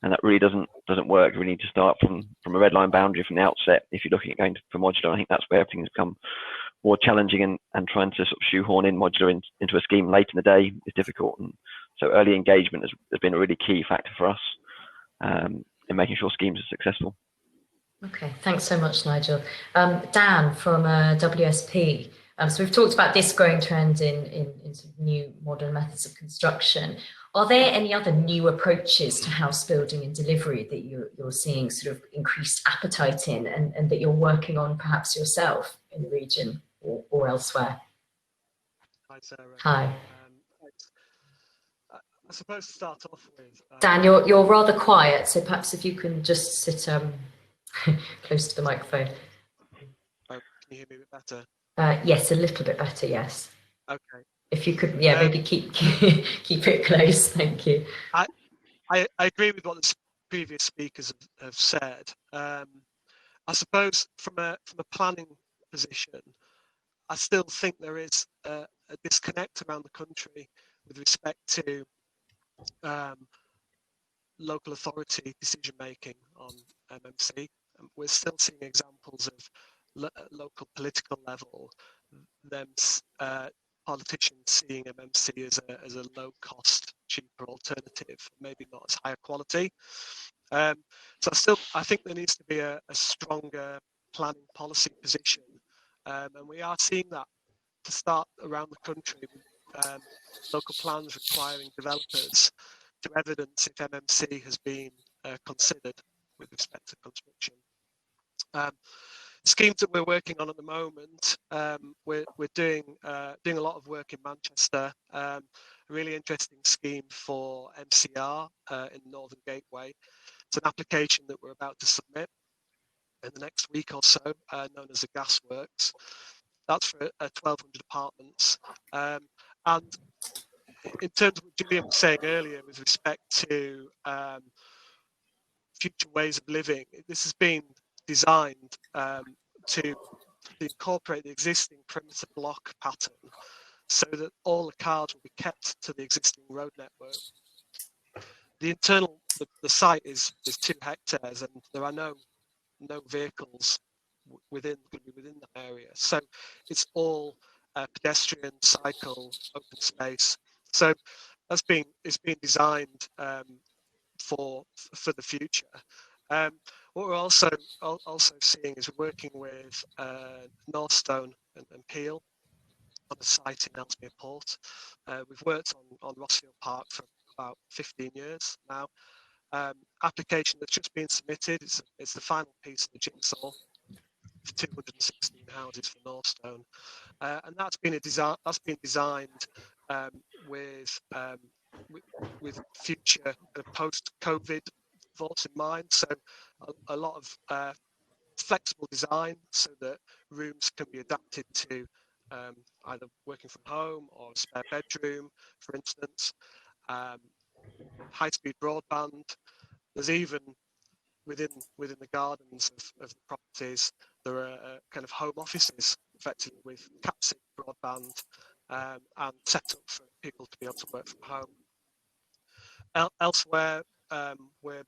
And that really doesn't work. We need to start from a red line boundary from the outset if you're looking at going for modular. I think that's where everything has become more challenging, and trying to sort of shoehorn in modular into a scheme late in the day is difficult. And so early engagement has been a really key factor for us in making sure schemes are successful. Okay, thanks so much, Nigel. Dan from WSP. So we've talked about this growing trend in sort of new modern methods of construction. Are there any other new approaches to house building and delivery that you're seeing sort of increased appetite in, and that you're working on perhaps yourself in the region or elsewhere? Hi, Sarah. Hi. I suppose to start off with, Dan, you're rather quiet, so perhaps if you can just sit close to the microphone. Oh, can you hear me a bit better? Yes, a little bit better. Yes. Okay. If you could, maybe keep it close. Thank you. I agree with what the previous speakers have said. I suppose from a planning position, I still think there is a disconnect around the country with respect to local authority decision making on MMC. We're still seeing examples of local political level, them politicians seeing MMC as a low cost, cheaper alternative, maybe not as higher quality. So I think there needs to be a stronger planning policy position, and we are seeing that to start around the country, with local plans requiring developers to evidence if MMC has been considered with respect to construction. Schemes that we're working on at the moment, we're doing a lot of work in Manchester. A really interesting scheme for MCR in the Northern Gateway. It's an application that we're about to submit in the next week or so, known as the Gasworks. That's for 1,200 apartments. And in terms of what Gillian was saying earlier with respect to future ways of living, this has been designed to incorporate the existing perimeter block pattern so that all the cars will be kept to the existing road network. The site is 2 hectares, and there are no vehicles within the area. So it's all pedestrian, cycle, open space. So it's been designed for the future. What we're also seeing is we're working with Northstone and Peel on a site in Ellesmere Port. We've worked on Rossfield Park for about 15 years now. Application that's just been submitted. It's the final piece of the jigsaw for 216 houses for Northstone, and that's been designed with future post-COVID thoughts in mind. So a lot of flexible design so that rooms can be adapted to either working from home or a spare bedroom, for instance. High-speed broadband. There's even within the gardens of the properties, there are kind of home offices effectively with Captial broadband and set up for people to be able to work from home. Elsewhere, we're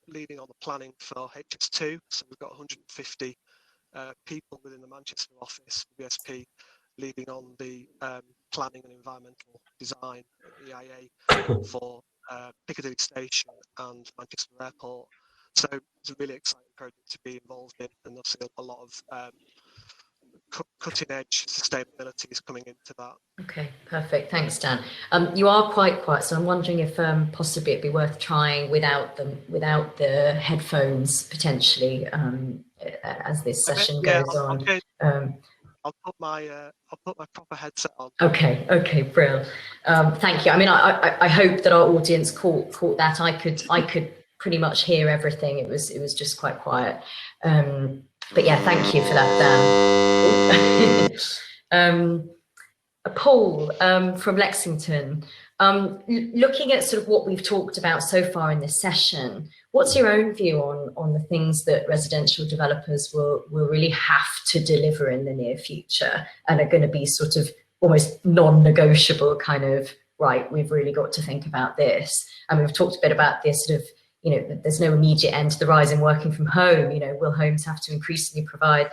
leading on the planning for HS2, so we've got 150 people within the Manchester office, BSP, leading on the planning and environmental design at EIA for Piccadilly Station and Manchester Airport. So it's a really exciting project to be involved in, and there'll see a lot of cutting-edge sustainability is coming into that. Okay, perfect. Thanks, Dan. You are quite quiet, so I'm wondering if possibly it'd be worth trying without the headphones potentially as this session goes on. Okay. I'll put my proper headset on. Okay, brilliant. Thank you. I mean, I hope that our audience caught that. I could pretty much hear everything. It was just quite quiet. But yeah, thank you for that, Dan. Paul from Lexington. Looking at sort of what we've talked about so far in this session, what's your own view on the things that residential developers will really have to deliver in the near future and are going to be sort of almost non-negotiable kind of, right, we've really got to think about this. And we've talked a bit about this sort of, you know, there's no immediate end to the rise in working from home. You know, will homes have to increasingly provide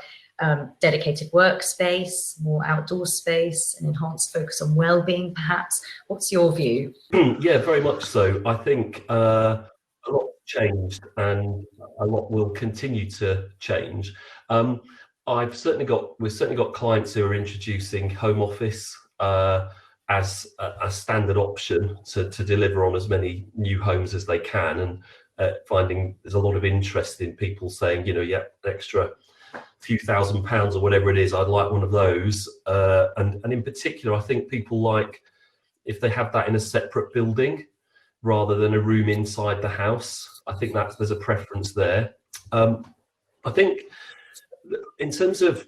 dedicated workspace, more outdoor space, an enhanced focus on well-being, perhaps? What's your view? Yeah, very much so. I think a lot changed and a lot will continue to change. We've certainly got clients who are introducing home office as a standard option to deliver on as many new homes as they can, and finding there's a lot of interest in people saying, you know, yeah, extra few £1,000s or whatever it is, I'd like one of those. And in particular, I think people like if they have that in a separate building rather than a room inside the house. I think there's a preference there. I think in terms of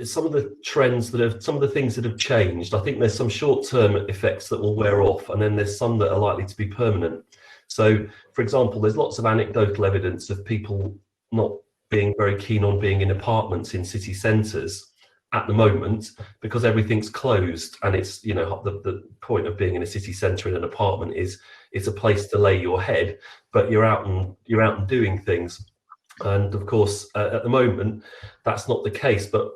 some of the trends some of the things that have changed, I think there's some short-term effects that will wear off, and then there's some that are likely to be permanent. So, for example, there's lots of anecdotal evidence of people not being very keen on being in apartments in city centres at the moment because everything's closed, and it's, you know, the point of being in a city centre in an apartment is it's a place to lay your head, but you're out and doing things. And of course, at the moment, that's not the case, but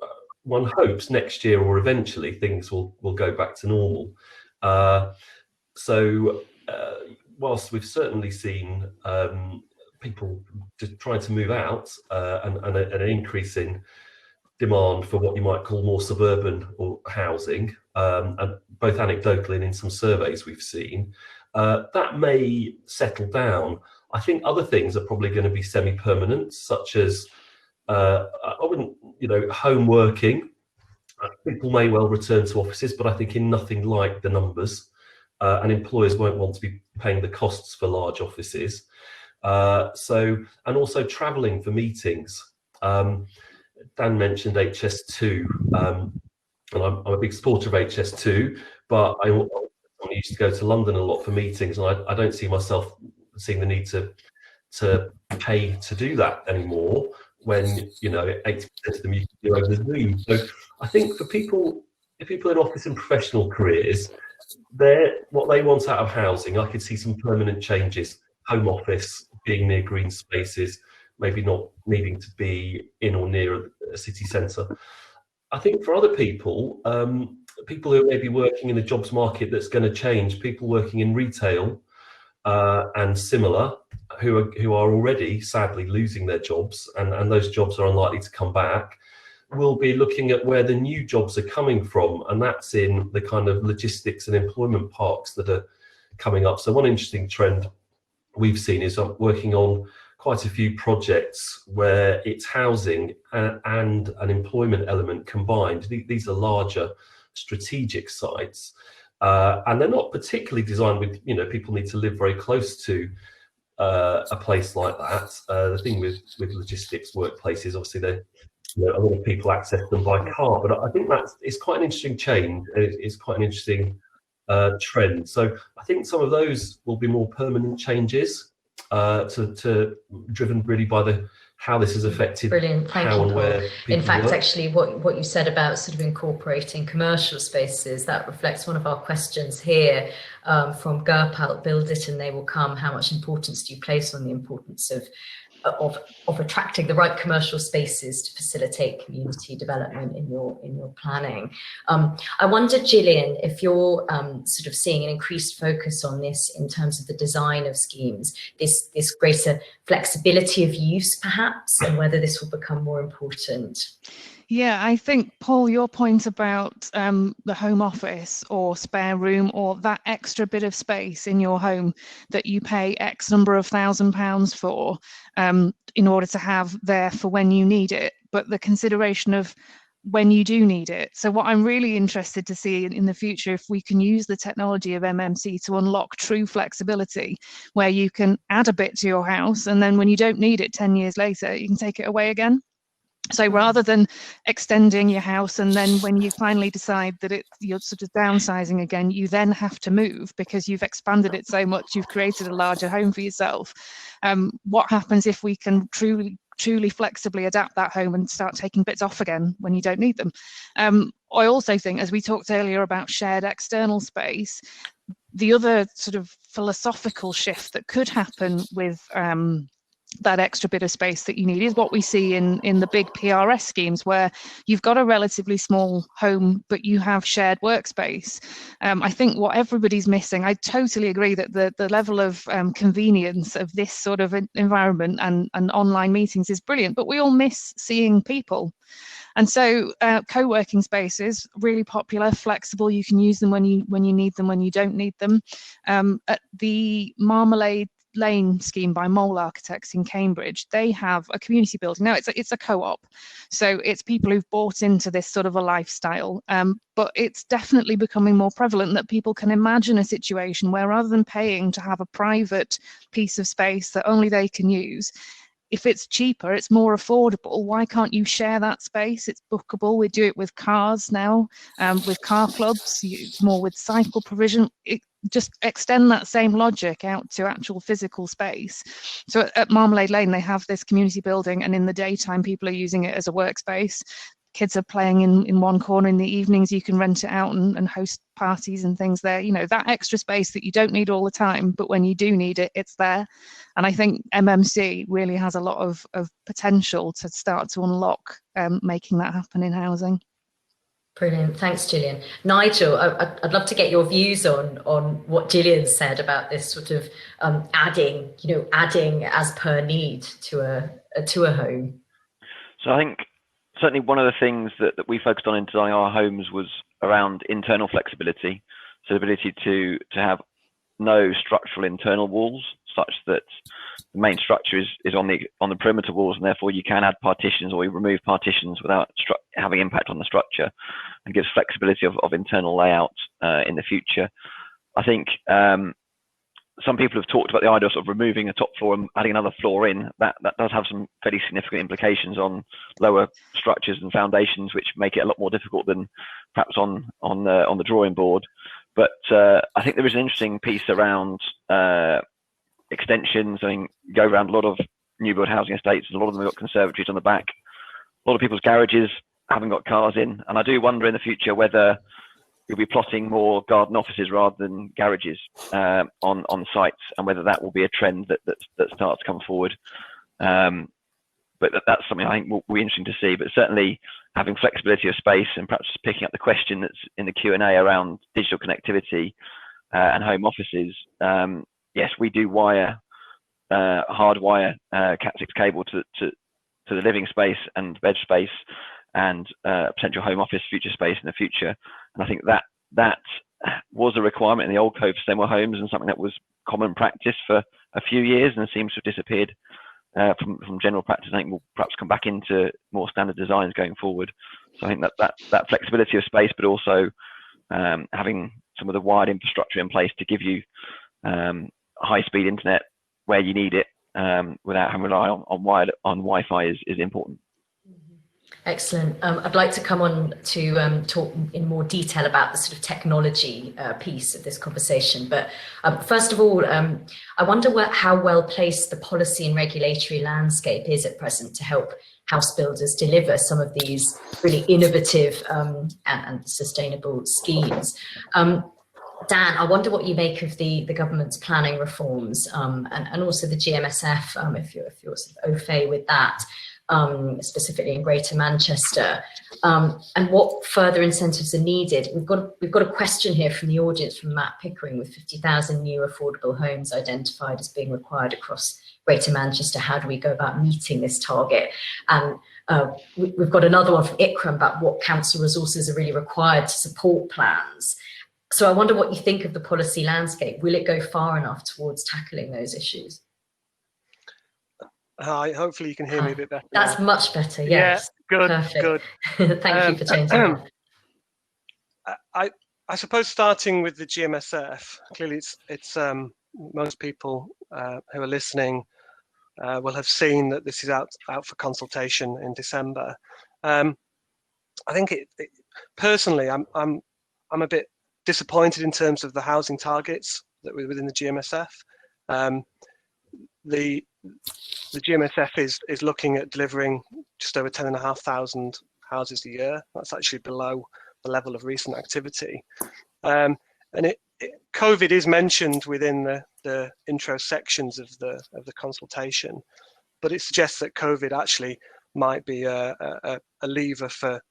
one hopes next year or eventually things will go back to normal. Whilst we've certainly seen people just trying to move out and an increase in demand for what you might call more suburban or housing, and both anecdotally and in some surveys we've seen, that may settle down. I think other things are probably going to be semi-permanent, such as home working. People may well return to offices, but I think in nothing like the numbers, and employers won't want to be paying the costs for large offices. And also travelling for meetings. Dan mentioned HS2, and I'm a big supporter of HS2, but I used to go to London a lot for meetings, and I don't see myself seeing the need to pay to do that anymore. when 80% of them you can do over Zoom. So I think for people in office and professional careers, what they want out of housing, I could see some permanent changes. Home office, being near green spaces, maybe not needing to be in or near a city centre. I think for other people, people who may be working in a jobs market that's going to change, people working in retail and similar, who are already sadly losing their jobs, and those jobs are unlikely to come back, will be looking at where the new jobs are coming from, and that's in the kind of logistics and employment parks that are coming up. So one interesting trend we've seen is working on quite a few projects where it's housing and an employment element combined. These are larger strategic sites, and they're not particularly designed with, people need to live very close to a place like that. The thing with logistics workplaces, obviously, a lot of people access them by car, but I think it's quite an interesting change. It's quite an interesting trend. So I think some of those will be more permanent changes, driven really by how this has affected Brilliant, thank how you, and Paul. where people In fact, work. actually, what you said about sort of incorporating commercial spaces, that reflects one of our questions here from Gerpalt, Build It and They Will Come. How much importance do you place on the importance of attracting the right commercial spaces to facilitate community development in your planning? I wonder, Gillian, if you're sort of seeing an increased focus on this in terms of the design of schemes, this greater flexibility of use perhaps, and whether this will become more important. Yeah, I think, Paul, your point about the home office or spare room or that extra bit of space in your home that you pay X number of £1,000s for in order to have there for when you need it, but the consideration of when you do need it. So what I'm really interested to see in the future, if we can use the technology of MMC to unlock true flexibility, where you can add a bit to your house and then when you don't need it 10 years later, you can take it away again. So rather than extending your house and then when you finally decide that you're sort of downsizing again, you then have to move because you've expanded it so much, you've created a larger home for yourself. What happens if we can truly flexibly adapt that home and start taking bits off again when you don't need them? I also think, as we talked earlier about shared external space, the other sort of philosophical shift that could happen with that extra bit of space that you need is what we see in the big PRS schemes, where you've got a relatively small home but you have shared workspace. I think what everybody's missing, I totally agree that the level of convenience of this sort of environment and online meetings is brilliant, but we all miss seeing people. And so co-working spaces, really popular, flexible, you can use them when you need them, when you don't need them. At the Marmalade Lane scheme by Mole Architects in Cambridge, they have a community building. Now it's a co-op, so it's people who've bought into this sort of a lifestyle, but it's definitely becoming more prevalent that people can imagine a situation where rather than paying to have a private piece of space that only they can use, if it's cheaper, it's more affordable, why can't you share that space? It's bookable. We do it with cars now, with car clubs, more with cycle provision. Just extend that same logic out to actual physical space. So at Marmalade Lane, they have this community building, and in the daytime, people are using it as a workspace. Kids are playing in one corner. In the evenings, you can rent it out and host parties and things there. That extra space that you don't need all the time, but when you do need it, it's there. And I think MMC really has a lot of potential to start to unlock making that happen in housing. Brilliant, thanks, Gillian. Nigel, I'd love to get your views on what Gillian said about this sort of adding as per need to a home. So I think certainly one of the things that we focused on in designing our homes was around internal flexibility, so the ability to have no structural internal walls, such that the main structure is on the perimeter walls, and therefore you can add partitions or you remove partitions without having impact on the structure, and gives flexibility of internal layout in the future. I think some people have talked about the idea of sort of removing a top floor and adding another floor in. That does have some fairly significant implications on lower structures and foundations, which make it a lot more difficult than perhaps on the drawing board. But I think there is an interesting piece around extensions. I mean, go around a lot of new build housing estates, and a lot of them have got conservatories on the back. A lot of people's garages haven't got cars in, and I do wonder in the future whether you'll be plotting more garden offices rather than garages on sites, and whether that will be a trend that starts to come forward. But that's something I think will be interesting to see. But certainly having flexibility of space, and perhaps picking up the question that's in the Q&A around digital connectivity and home offices. Yes, we do hardwire Cat6 cable to the living space and bed space, and potential home office future space in the future. And I think that was a requirement in the old code for semi homes, and something that was common practice for a few years and seems to have disappeared from general practice. I think we'll perhaps come back into more standard designs going forward. So I think that flexibility of space, but also having some of the wired infrastructure in place to give you high-speed internet where you need it without having to rely on Wi-Fi is important. Excellent. I'd like to come on to talk in more detail about the sort of technology piece of this conversation. But first of all, I wonder how well placed the policy and regulatory landscape is at present to help house builders deliver some of these really innovative and sustainable schemes. Dan, I wonder what you make of the government's planning reforms and also the GMSF, if you're sort of au fait with that. Specifically in Greater Manchester, and what further incentives are needed. We've got a question here from the audience from Matt Pickering, with 50,000 new affordable homes identified as being required across Greater Manchester. How do we go about meeting this target? And we've got another one from Ikram about what council resources are really required to support plans. So I wonder what you think of the policy landscape. Will it go far enough towards tackling those issues? Hi, hopefully you can hear me a bit better. That's now. much better, yes. Yeah, good, perfect. good. Thank you for changing that. I suppose starting with the GMSF, clearly it's most people who are listening will have seen that this is out for consultation in December. I think personally, I'm a bit disappointed in terms of the housing targets that were within the GMSF. The GMSF is looking at delivering just over 10,500 houses a year. That's actually below the level of recent activity. And COVID is mentioned within the intro sections of the consultation, but it suggests that COVID actually might be a lever for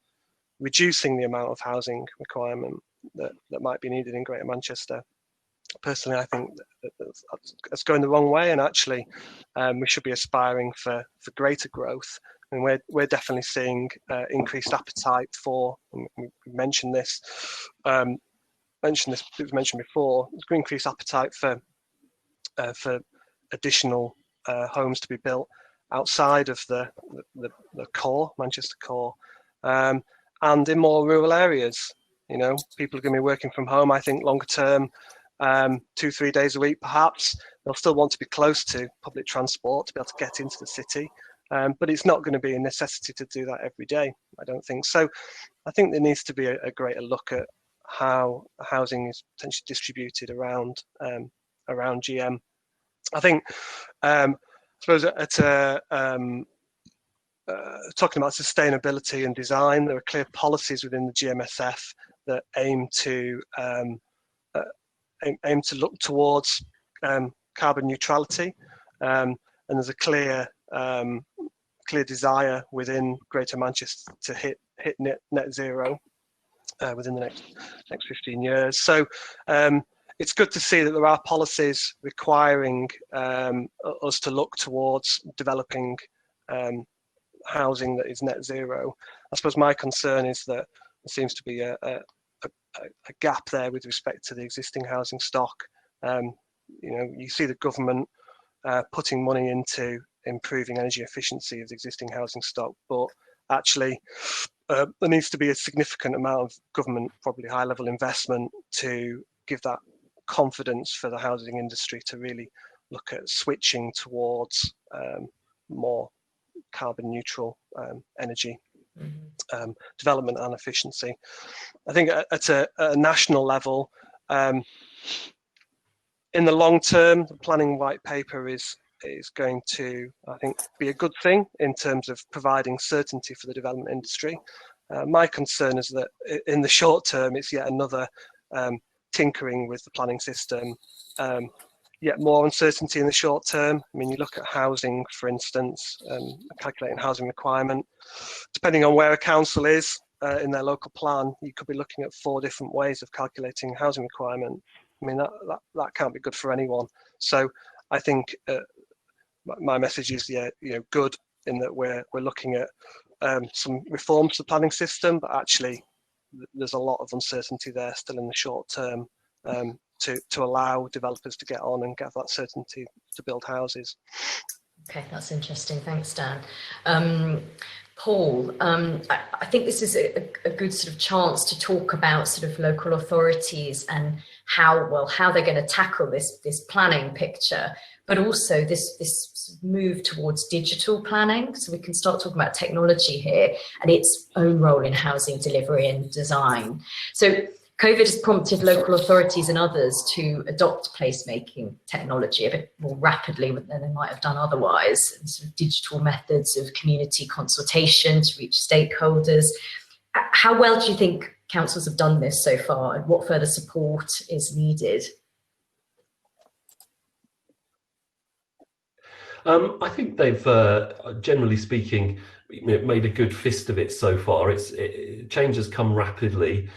reducing the amount of housing requirement that might be needed in Greater Manchester. Personally, I think that's going the wrong way, and actually we should be aspiring for greater growth. I mean, we're definitely seeing increased appetite for, and we mentioned this, it was mentioned before, increased appetite for additional homes to be built outside of the core, Manchester core, and in more rural areas. You know, people are going to be working from home, I think, longer term. 2-3 days a week, perhaps. They'll still want to be close to public transport to be able to get into the city, but it's not going to be a necessity to do that every day, I don't think. So I think there needs to be a greater look at how housing is potentially distributed around GM. I think, I suppose talking about sustainability and design, there are clear policies within the GMSF that aim to look towards carbon neutrality, and there's a clear desire within Greater Manchester to hit net zero within the next 15 years. So it's good to see that there are policies requiring us to look towards developing housing that is net zero. I suppose my concern is that there seems to be a gap there with respect to the existing housing stock. You know, you see the government putting money into improving energy efficiency of the existing housing stock, but actually there needs to be a significant amount of government, probably high-level investment, to give that confidence for the housing industry to really look at switching towards more carbon neutral energy development and efficiency. I think at a national level, in the long term, the planning white paper is is going to, I think, be a good thing in terms of providing certainty for the development industry. My concern is that in the short term, it's yet another tinkering with the planning system, yet more uncertainty in the short term. I mean, you look at housing, for instance, calculating housing requirement. Depending on where a council is in their local plan, you could be looking at 4 different ways of calculating housing requirement. I mean, that can't be good for anyone. So I think my message is, good in that we're looking at some reforms to the planning system, but actually there's a lot of uncertainty there still in the short term to allow developers to get on and get that certainty to build houses. Okay, that's interesting. Thanks, Dan. Paul, I think this is a good sort of chance to talk about sort of local authorities and how they're going to tackle this planning picture, but also this move towards digital planning. So we can start talking about technology here and its own role in housing delivery and design. So COVID has prompted local authorities and others to adopt placemaking technology a bit more rapidly than they might have done otherwise, and sort of digital methods of community consultation to reach stakeholders. How well do you think councils have done this so far, and what further support is needed? I think they've, generally speaking, made a good fist of it so far. Change has come rapidly.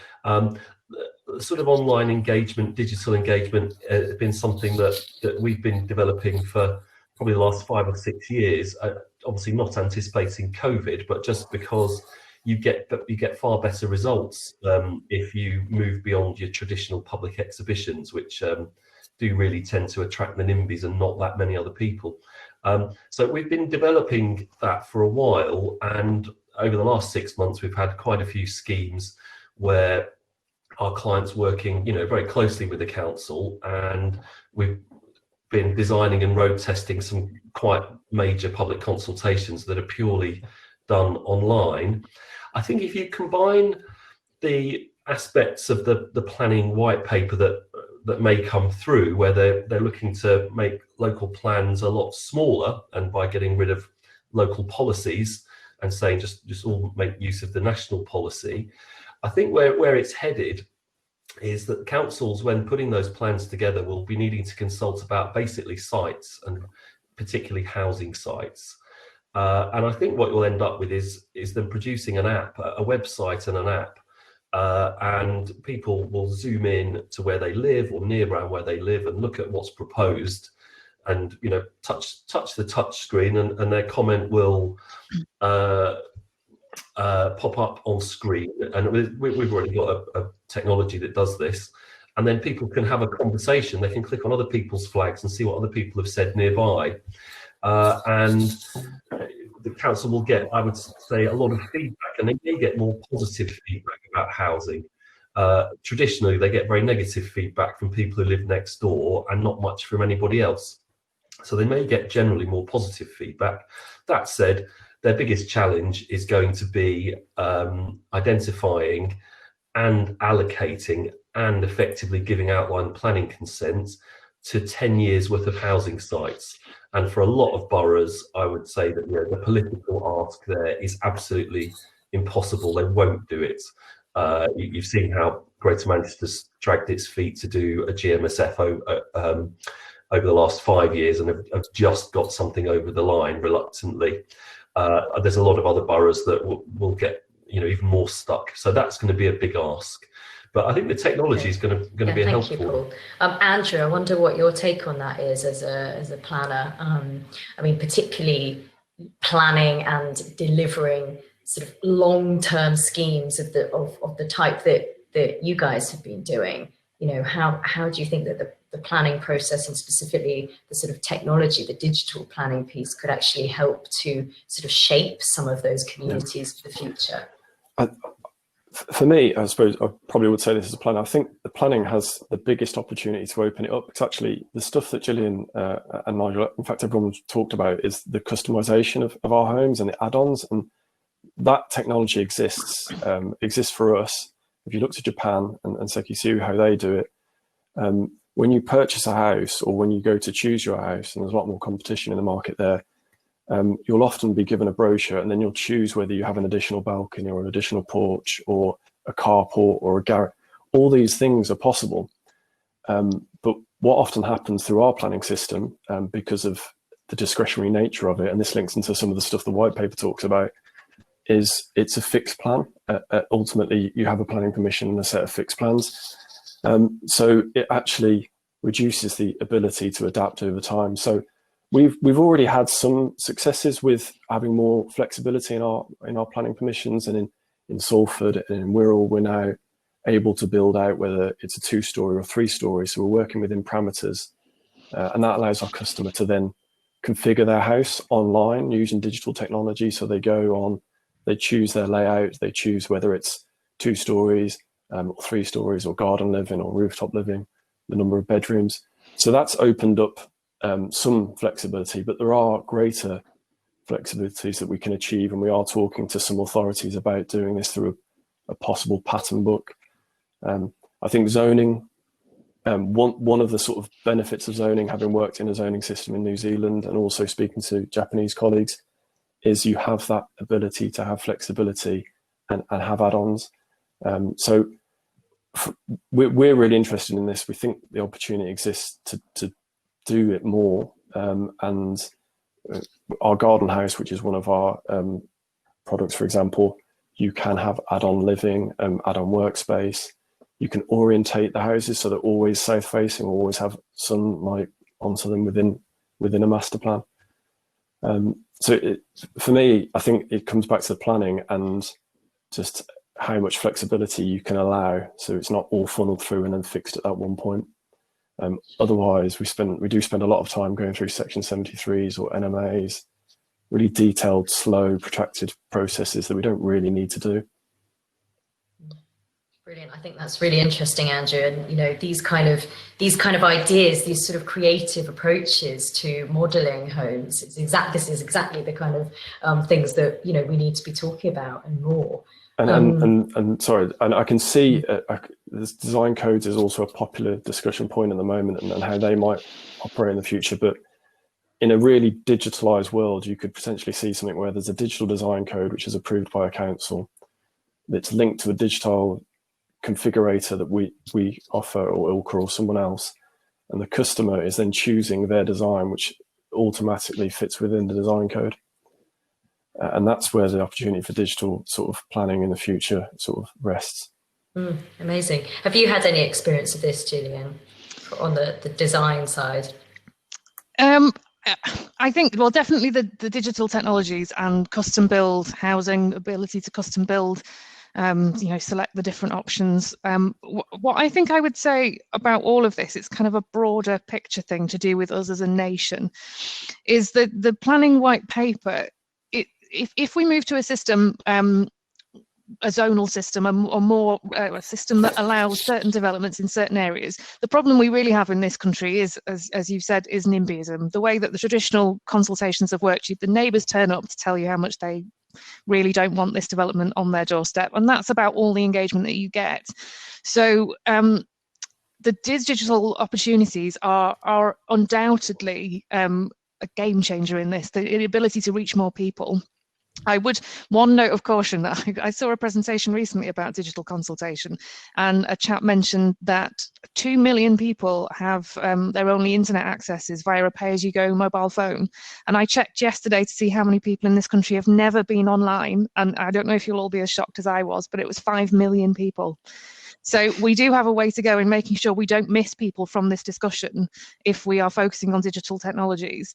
Sort of online engagement, digital engagement has been something that we've been developing for probably the last 5 or 6 years. Obviously not anticipating COVID, but just because you get far better results if you move beyond your traditional public exhibitions, which do really tend to attract the NIMBYs and not that many other people. So we've been developing that for a while, and over the last 6 months we've had quite a few schemes where our clients working, very closely with the council, and we've been designing and road testing some quite major public consultations that are purely done online. I think if you combine the aspects of the planning white paper that may come through, where they're looking to make local plans a lot smaller, and by getting rid of local policies and saying just all make use of the national policy, I think where it's headed is that councils, when putting those plans together, will be needing to consult about basically sites, and particularly housing sites. And I think what you'll end up with is them producing an app, a website and an app, and people will zoom in to where they live or near around where they live and look at what's proposed, and touch the touch screen, and their comment will pop up on screen. And we've already got a technology that does this, and then people can have a conversation. They can click on other people's flags and see what other people have said nearby, and the council will get, I would say, a lot of feedback, and they may get more positive feedback about housing. Traditionally, they get very negative feedback from people who live next door and not much from anybody else. So they may get generally more positive feedback. That said, their biggest challenge is going to be identifying and allocating and effectively giving outline planning consent to 10 years worth of housing sites. And for a lot of boroughs, I would say that the political ask there is absolutely impossible. They won't do it. You've seen how Greater Manchester's dragged its feet to do a GMSF over the last 5 years, and have just got something over the line reluctantly. There's a lot of other boroughs that will get even more stuck. So that's going to be a big ask. But I think the technology is going to be helpful. Thank you, Paul. Andrew, I wonder what your take on that is as a planner. I mean, particularly planning and delivering sort of long-term schemes of the type that you guys have been doing. How do you think that the planning process, and specifically the sort of technology, the digital planning piece, could actually help to sort of shape some of those communities for the future? For me, I suppose I probably would say this as a planner. I think the planning has the biggest opportunity to open it up. It's actually the stuff that Gillian and Nigel, in fact, everyone's talked about, is the customization of our homes and the add-ons, and that technology exists for us. If you look to Japan and Sekisui, how they do it, when you purchase a house or when you go to choose your house, and there's a lot more competition in the market there, you'll often be given a brochure, and then you'll choose whether you have an additional balcony or an additional porch or a carport or a garage. All these things are possible. But what often happens through our planning system, because of the discretionary nature of it, and this links into some of the stuff the white paper talks about, is it's a fixed plan. Ultimately, you have a planning permission and a set of fixed plans. So it actually reduces the ability to adapt over time. So we've already had some successes with having more flexibility in our planning permissions, and in Salford and in Wirral, we're now able to build out whether it's a 2-story or 3-story. So we're working within parameters, and that allows our customer to then configure their house online using digital technology. So they go on, they choose their layout, they choose whether it's 2 stories, or 3 stories, or garden living or rooftop living, the number of bedrooms. So that's opened up some flexibility, but there are greater flexibilities that we can achieve, and we are talking to some authorities about doing this through a possible pattern book. I think zoning, one of the sort of benefits of zoning, having worked in a zoning system in New Zealand and also speaking to Japanese colleagues, is you have that ability to have flexibility and have add-ons. So we're really interested in this. We think the opportunity exists to do it more, and our garden house, which is one of our products, for example, you can have add-on living, add-on workspace. You can orientate the houses so they're always south facing, always have sunlight onto them within a master plan. So for me, I think it comes back to the planning and just how much flexibility you can allow, so it's not all funneled through and then fixed at that one point. Otherwise, we do spend a lot of time going through Section 73s or NMAs, really detailed, slow, protracted processes that we don't really need to do. Brilliant. I think that's really interesting, Andrew. And you know, these kind of ideas, these sort of creative approaches to modelling homes, this is exactly the kind of things that we need to be talking about and more. And sorry, and I can see this design codes is also a popular discussion point at the moment, and how they might operate in the future. But in a really digitalised world, you could potentially see something where there's a digital design code which is approved by a council, that's linked to a digital configurator that we offer, or Ilka or someone else, and the customer is then choosing their design, which automatically fits within the design code. And that's where the opportunity for digital sort of planning in the future sort of rests. Amazing. Have you had any experience of this, Julian, on the design side? I think, well, definitely the digital technologies and custom build housing, ability to custom build, select the different options. What I think I would say about all of this, it's kind of a broader picture thing to do with us as a nation, is that the planning white paper, if we move to a system, a zonal system, or more a system that allows certain developments in certain areas, the problem we really have in this country is, as you've said, is NIMBYism. The way that the traditional consultations have worked, the neighbours turn up to tell you how much they really don't want this development on their doorstep, and that's about all the engagement that you get. So the digital opportunities are undoubtedly a game changer in this, the ability to reach more people. One note of caution, that I saw a presentation recently about digital consultation, and a chap mentioned that 2 million people have their only internet accesses via a pay-as-you-go mobile phone. And I checked yesterday to see how many people in this country have never been online. And I don't know if you'll all be as shocked as I was, but it was 5 million people. So we do have a way to go in making sure we don't miss people from this discussion if we are focusing on digital technologies.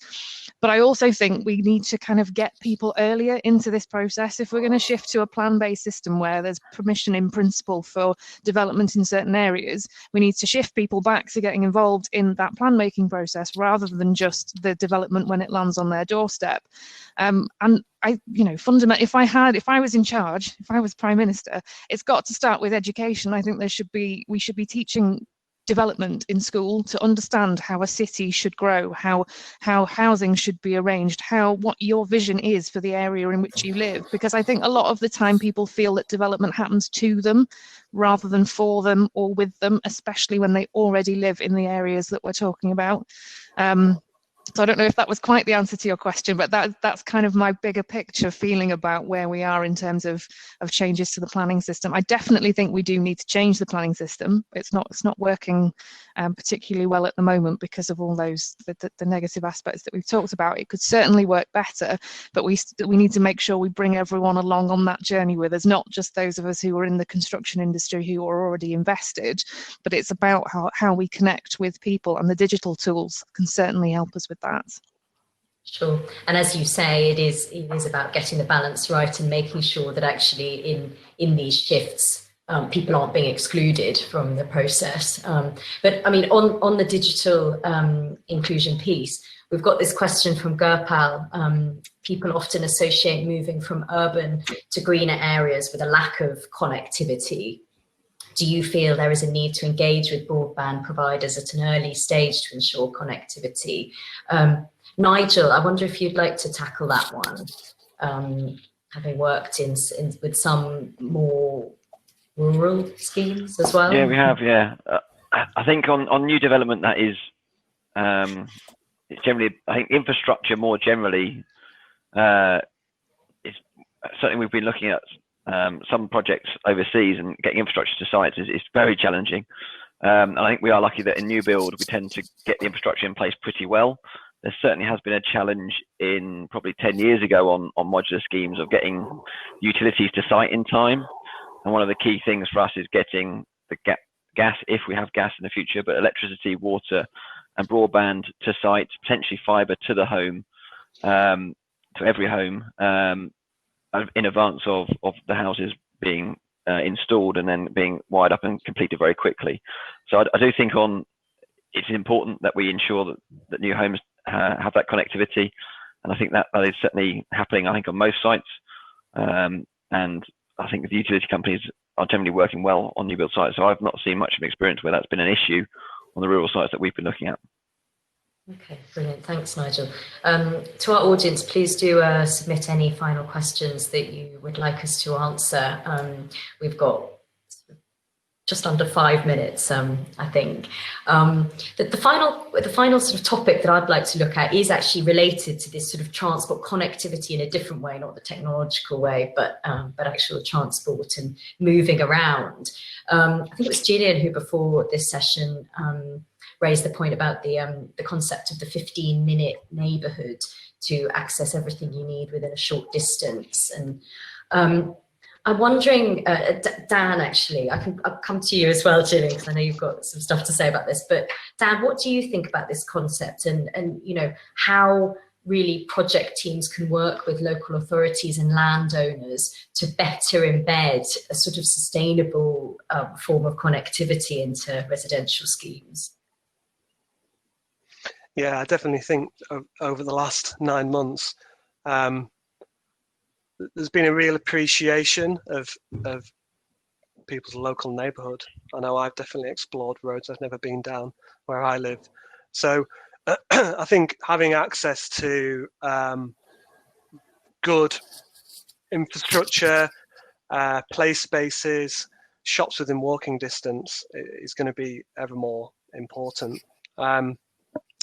But I also think we need to kind of get people earlier into this process. If we're going to shift to a plan-based system where there's permission in principle for development in certain areas, we need to shift people back to getting involved in that plan-making process rather than just the development when it lands on their doorstep. And fundamentally, if I was in charge, if I was Prime Minister, it's got to start with education. I think we should be teaching development in school to understand how a city should grow, how housing should be arranged, what your vision is for the area in which you live. Because I think a lot of the time people feel that development happens to them rather than for them or with them, especially when they already live in the areas that we're talking about. So I don't know if that was quite the answer to your question, but that's kind of my bigger picture feeling about where we are in terms of changes to the planning system. I definitely think we do need to change the planning system. It's not working particularly well at the moment because of all those the negative aspects that we've talked about. It could certainly work better, but we need to make sure we bring everyone along on that journey with us, not just those of us who are in the construction industry who are already invested, but it's about how we connect with people, and the digital tools can certainly help us with that. Sure. And as you say, it is about getting the balance right and making sure that actually in these shifts, people aren't being excluded from the process. But I mean, on the digital inclusion piece, we've got this question from Gurpal. People often associate moving from urban to greener areas with a lack of connectivity. Do you feel there is a need to engage with broadband providers at an early stage to ensure connectivity? Nigel, I wonder if you'd like to tackle that one, having worked with some more rural schemes as well. Yeah, we have. Yeah, I think on new development that is, it's generally, I think infrastructure more generally is something we've been looking at. Some projects overseas and getting infrastructure to sites is very challenging. And I think we are lucky that in new build we tend to get the infrastructure in place pretty well. There certainly has been a challenge in probably 10 years ago on modular schemes of getting utilities to site in time. And one of the key things for us is getting the gas, if we have gas in the future, but electricity, water and broadband to site, potentially fibre to the home, to every home, in advance of the houses being installed and then being wired up and completed very quickly. So I do think it's important that we ensure that new homes have that connectivity, and I think that is certainly happening, I think, on most sites, and I think the utility companies are generally working well on new build sites, so I've not seen much of an experience where that's been an issue on the rural sites that we've been looking at. Okay, brilliant. Thanks, Nigel. To our audience, please do submit any final questions that you would like us to answer. We've got just under 5 minutes, I think. The final sort of topic that I'd like to look at is actually related to this sort of transport connectivity in a different way, not the technological way, but actual transport and moving around. I think it was Gillian who before this session raised the point about the concept of the 15-minute neighbourhood to access everything you need within a short distance. And I'm wondering, Dan, actually, I'll come to you as well, Gillian, because I know you've got some stuff to say about this. But Dan, what do you think about this concept, and you know, how really project teams can work with local authorities and landowners to better embed a sort of sustainable form of connectivity into residential schemes? Yeah, I definitely think over the last 9 months, there's been a real appreciation of people's local neighbourhood. I know I've definitely explored roads I've never been down where I live. So I think having access to good infrastructure, play spaces, shops within walking distance is going to be ever more important. I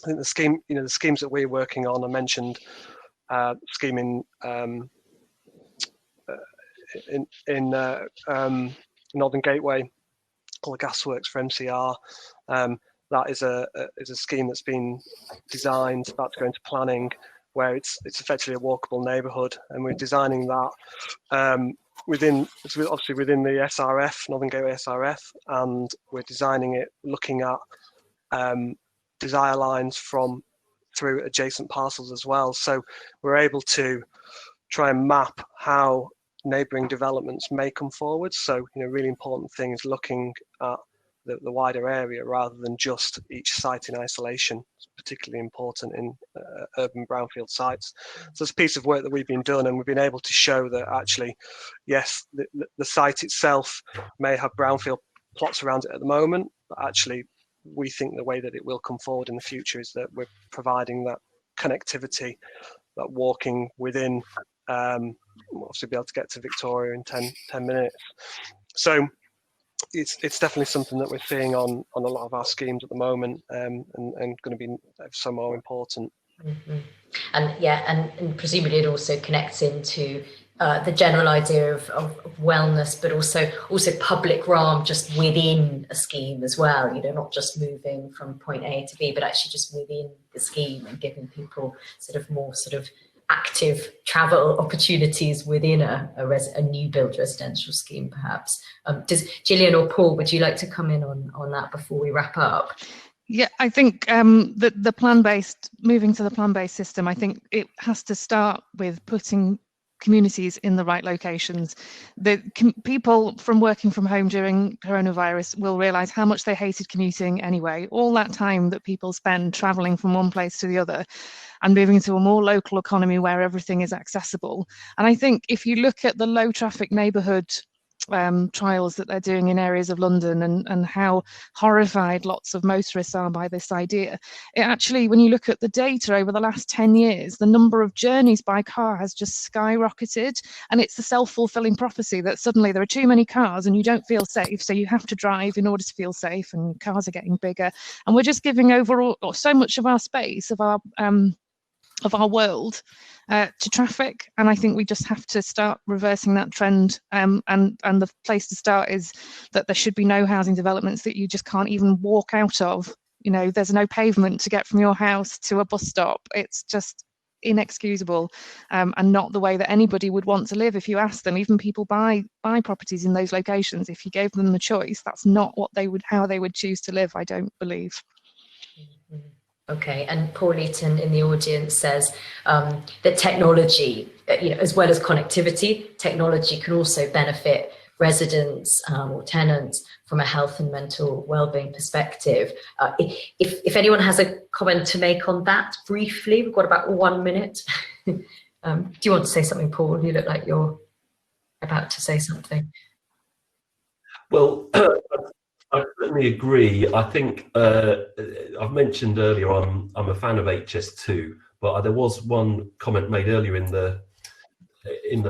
think the schemes that we're working on, I mentioned scheme in Northern Gateway, called the Gasworks for MCR. That is a scheme that's been designed, about to go into planning, where it's effectively a walkable neighbourhood, and we're designing that within the SRF, Northern Gateway SRF, and we're designing it looking at desire lines through adjacent parcels as well. So we're able to try and map how neighbouring developments may come forward. So, you know, really important thing is looking at the wider area rather than just each site in isolation. It's particularly important in urban brownfield sites. So it's a piece of work that we've been done, and we've been able to show that actually, yes, the site itself may have brownfield plots around it at the moment, but actually we think the way that it will come forward in the future is that we're providing that connectivity, that walking within, obviously be able to get to Victoria in 10 minutes. So it's definitely something that we're seeing on a lot of our schemes at the moment, and going to be so more important. Mm-hmm. And yeah, and presumably it also connects into the general idea of wellness, but also public realm just within a scheme as well. You know, not just moving from point A to B, but actually just within the scheme and giving people more active travel opportunities within a new build residential scheme, perhaps. Does Gillian or Paul, would you like to come in on that before we wrap up? Yeah, I think moving to the plan-based system, I think it has to start with putting communities in the right locations. The people from working from home during coronavirus will realise how much they hated commuting anyway. All that time that people spend travelling from one place to the other and moving to a more local economy where everything is accessible. And I think if you look at the low traffic neighbourhood trials that they're doing in areas of London and how horrified lots of motorists are by this idea, it actually, when you look at the data over the last 10 years, the number of journeys by car has just skyrocketed, and it's the self-fulfilling prophecy that suddenly there are too many cars and you don't feel safe, so you have to drive in order to feel safe, and cars are getting bigger, and we're just giving over so much of our space, of our world to traffic. And I think we just have to start reversing that trend, and the place to start is that there should be no housing developments that you just can't even walk out of. You know, there's no pavement to get from your house to a bus stop. It's just inexcusable, and not the way that anybody would want to live. If you ask them, even people buy properties in those locations, if you gave them the choice, that's not how they would choose to live, I don't believe. Mm-hmm. Okay, and Paul Eaton in the audience says that technology, as well as connectivity, technology can also benefit residents or tenants from a health and mental well-being perspective. If anyone has a comment to make on that briefly, we've got about 1 minute. Do you want to say something, Paul? You look like you're about to say something. Well, I certainly agree. I think I've mentioned earlier I'm a fan of HS2, but there was one comment made earlier in the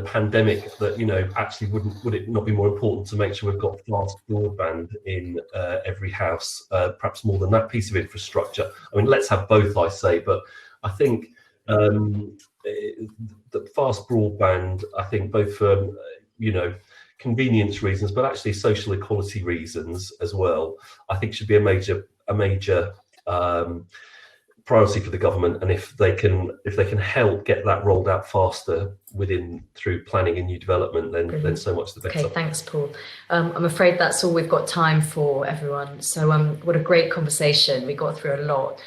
pandemic that actually would it not be more important to make sure we've got fast broadband in every house, perhaps more than that piece of infrastructure. I mean, let's have both, I say, but I think the fast broadband, I think both for convenience reasons, but actually social equality reasons as well, I think should be a major priority for the government. And if they can help get that rolled out faster through planning and new development, then so much the better. Okay, thanks, Paul. I'm afraid that's all we've got time for, everyone. So what a great conversation. We got through a lot.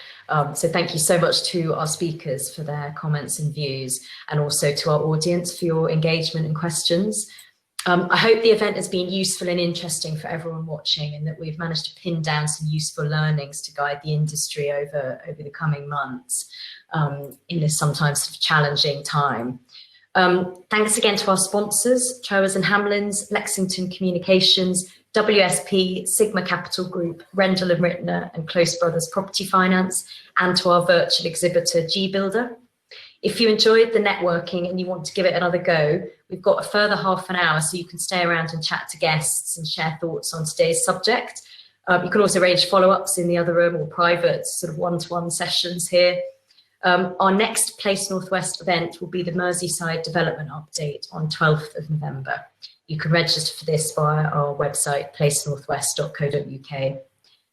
So thank you so much to our speakers for their comments and views, and also to our audience for your engagement and questions. I hope the event has been useful and interesting for everyone watching, and that we've managed to pin down some useful learnings to guide the industry over the coming months in this sometimes sort of challenging time. Thanks again to our sponsors, Trowers and Hamlins, Lexington Communications, WSP, Sigma Capital Group, Rendell and Rittner, and Close Brothers Property Finance, and to our virtual exhibitor, G-Builder. If you enjoyed the networking and you want to give it another go, we've got a further half an hour so you can stay around and chat to guests and share thoughts on today's subject. You can also arrange follow-ups in the other room or private sort of one-to-one sessions here. Our next Place Northwest event will be the Merseyside Development Update on 12th of November. You can register for this via our website, placenorthwest.co.uk.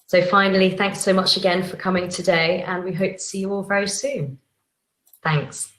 So finally, thanks so much again for coming today, and we hope to see you all very soon. Thanks.